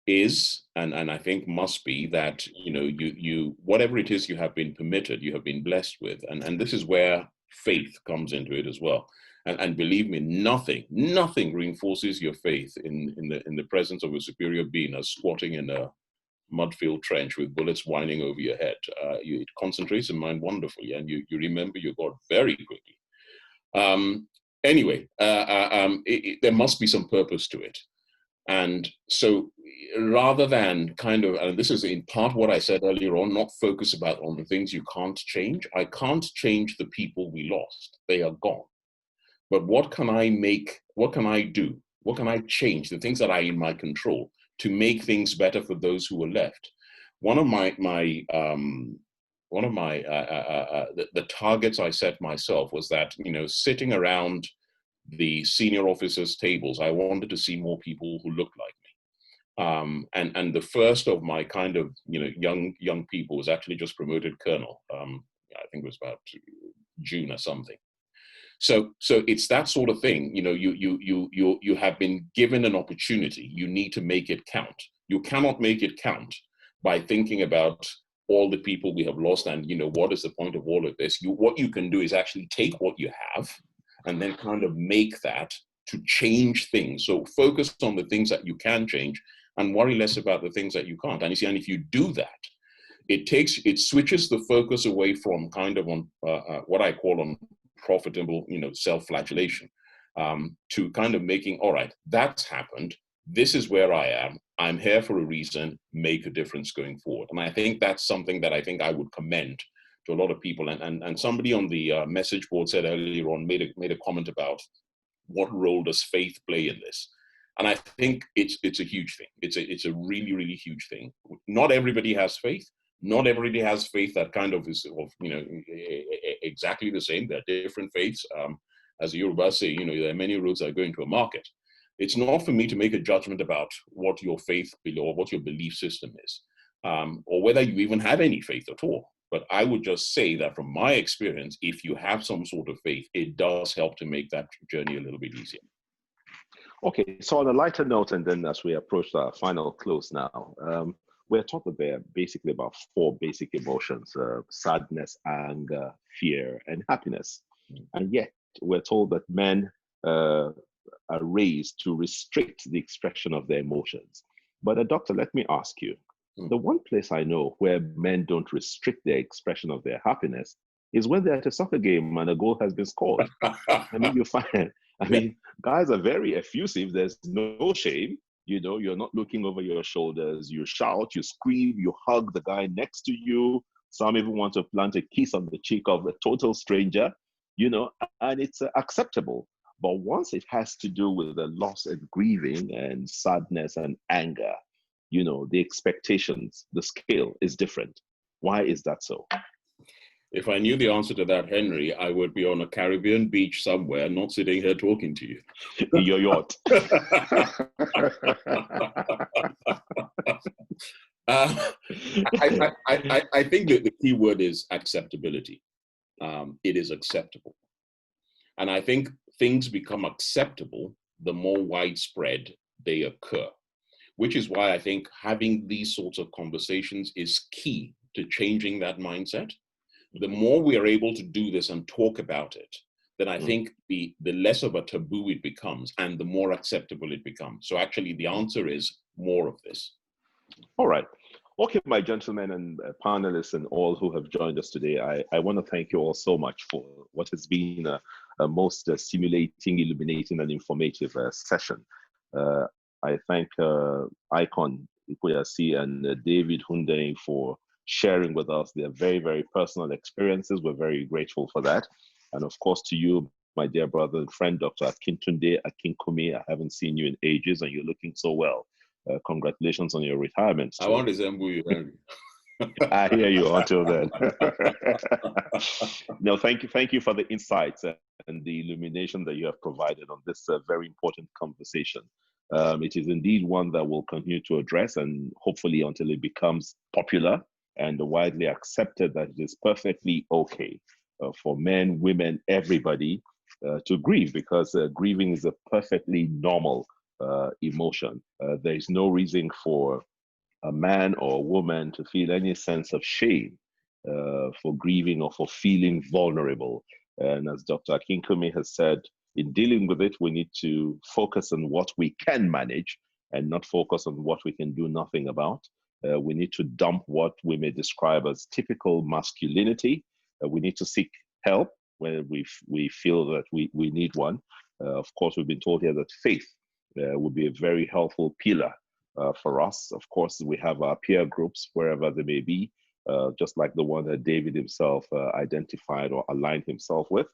is, and I think must be, that, you know, you whatever it is you have been permitted, you have been blessed with, and this is where faith comes into it as well. And believe me, nothing reinforces your faith in the presence of a superior being as squatting in a mud-filled trench with bullets whining over your head. It concentrates your mind wonderfully, and you remember your God very quickly. Anyway, there must be some purpose to it. And so rather than kind of, and this is in part what I said earlier on, not focus on the things you can't change. I can't change the people we lost. They are gone. But what can I make? What can I do? What can I change? The things that are in my control to make things better for those who are left. One of the targets I set myself was that, you know, sitting around the senior officers' tables, I wanted to see more people who looked like me. And the first of my kind of, you know, young people was actually just promoted colonel. I think it was about June or something. So it's that sort of thing. You know, you have been given an opportunity. You need to make it count. You cannot make it count by thinking about all the people we have lost and, you know, what is the point of all of this? What you can do is actually take what you have and then kind of make that to change things. So focus on the things that you can change and worry less about the things that you can't. And you see, and if you do that, it switches the focus away from kind of on what I call on profitable, you know, self-flagellation, to kind of making, all right, that's happened. This is where I am. I'm here for a reason. Make a difference going forward. And I think that's something that I think I would commend to a lot of people. And somebody on the message board said earlier on, made a comment about what role does faith play in this? And I think it's a huge thing. It's a really, really huge thing. Not everybody has faith. Not everybody has faith that kind of is, you know, exactly the same. There are different faiths. As the Yoruba say, you know, there are many roads that are going to a market. It's not for me to make a judgment about what your faith or what your belief system is, or whether you even have any faith at all. But I would just say that from my experience, if you have some sort of faith, it does help to make that journey a little bit easier. Okay, so on a lighter note, and then as we approach our final close now, we're taught that there are basically about 4 basic emotions: sadness, anger, fear, and happiness. And yet we're told that men are raised to restrict the expression of their emotions. But doctor, let me ask you, the one place I know where men don't restrict their expression of their happiness is when they're at a soccer game and a goal has been scored. I mean, you find, guys are very effusive. There's no shame. You know, you're not looking over your shoulders. You shout, you scream, you hug the guy next to you. Some even want to plant a kiss on the cheek of a total stranger, you know, and it's acceptable. But once it has to do with the loss and grieving and sadness and anger, you know, the expectations, the scale is different. Why is that so? If I knew the answer to that, Henry, I would be on a Caribbean beach somewhere, not sitting here talking to you. In your yacht. I think that the key word is acceptability. It is acceptable. And I think things become acceptable the more widespread they occur, which is why I think having these sorts of conversations is key to changing that mindset. The more we are able to do this and talk about it, then I think the less of a taboo it becomes and the more acceptable it becomes. So actually the answer is more of this. All right. Okay, my gentlemen and panelists and all who have joined us today, I want to thank you all so much for what has been a most stimulating, illuminating, and informative session. I thank Ikon Ekwuyasi and David Hundeyin for sharing with us their very, very personal experiences. We're very grateful for that. And of course, to you, my dear brother and friend, Dr. Akintunde Akinkunmi. I haven't seen you in ages, and you're looking so well. Congratulations on your retirement. I want to resemble you, Henry. I hear you until then. No, thank you for the insights and the illumination that you have provided on this very important conversation. It is indeed one that we'll continue to address, and hopefully until it becomes popular and widely accepted that it is perfectly okay for men, women, everybody to grieve, because grieving is a perfectly normal emotion. There is no reason for a man or a woman to feel any sense of shame for grieving or for feeling vulnerable. And as Dr. Akinkunmi has said, in dealing with it, we need to focus on what we can manage and not focus on what we can do nothing about. We need to dump what we may describe as typical masculinity. We need to seek help when we feel that we need one. Of course, we've been told here that faith would be a very helpful pillar for us. Of course, we have our peer groups wherever they may be, just like the one that David himself identified or aligned himself with.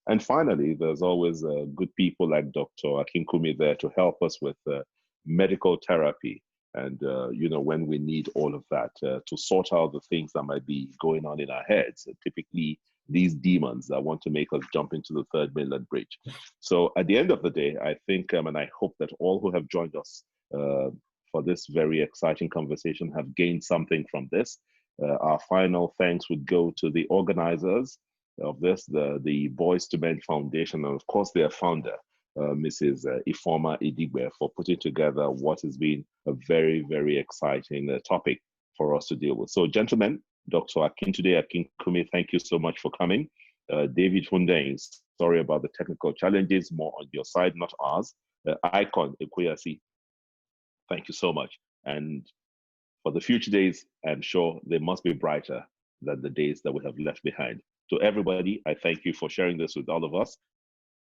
And finally, there's always good people like Dr. Akinkunmi there to help us with medical therapy. And, when we need all of that to sort out the things that might be going on in our heads, typically these demons that want to make us jump into the third mainland bridge. So at the end of the day, I think, and I hope that all who have joined us for this very exciting conversation have gained something from this. Our final thanks would go to the organizers of this, the Boys to Men Foundation, and of course their founder, Mrs. Ifeoma Edigbe, for putting together what has been a very, very exciting topic for us to deal with. So gentlemen, Dr. Akintunde Akinkunmi, thank you so much for coming. David Hundeyin, sorry about the technical challenges, more on your side, not ours. Ikon Ekwuyasi, thank you so much. And for the future days, I'm sure they must be brighter than the days that we have left behind. To everybody, I thank you for sharing this with all of us.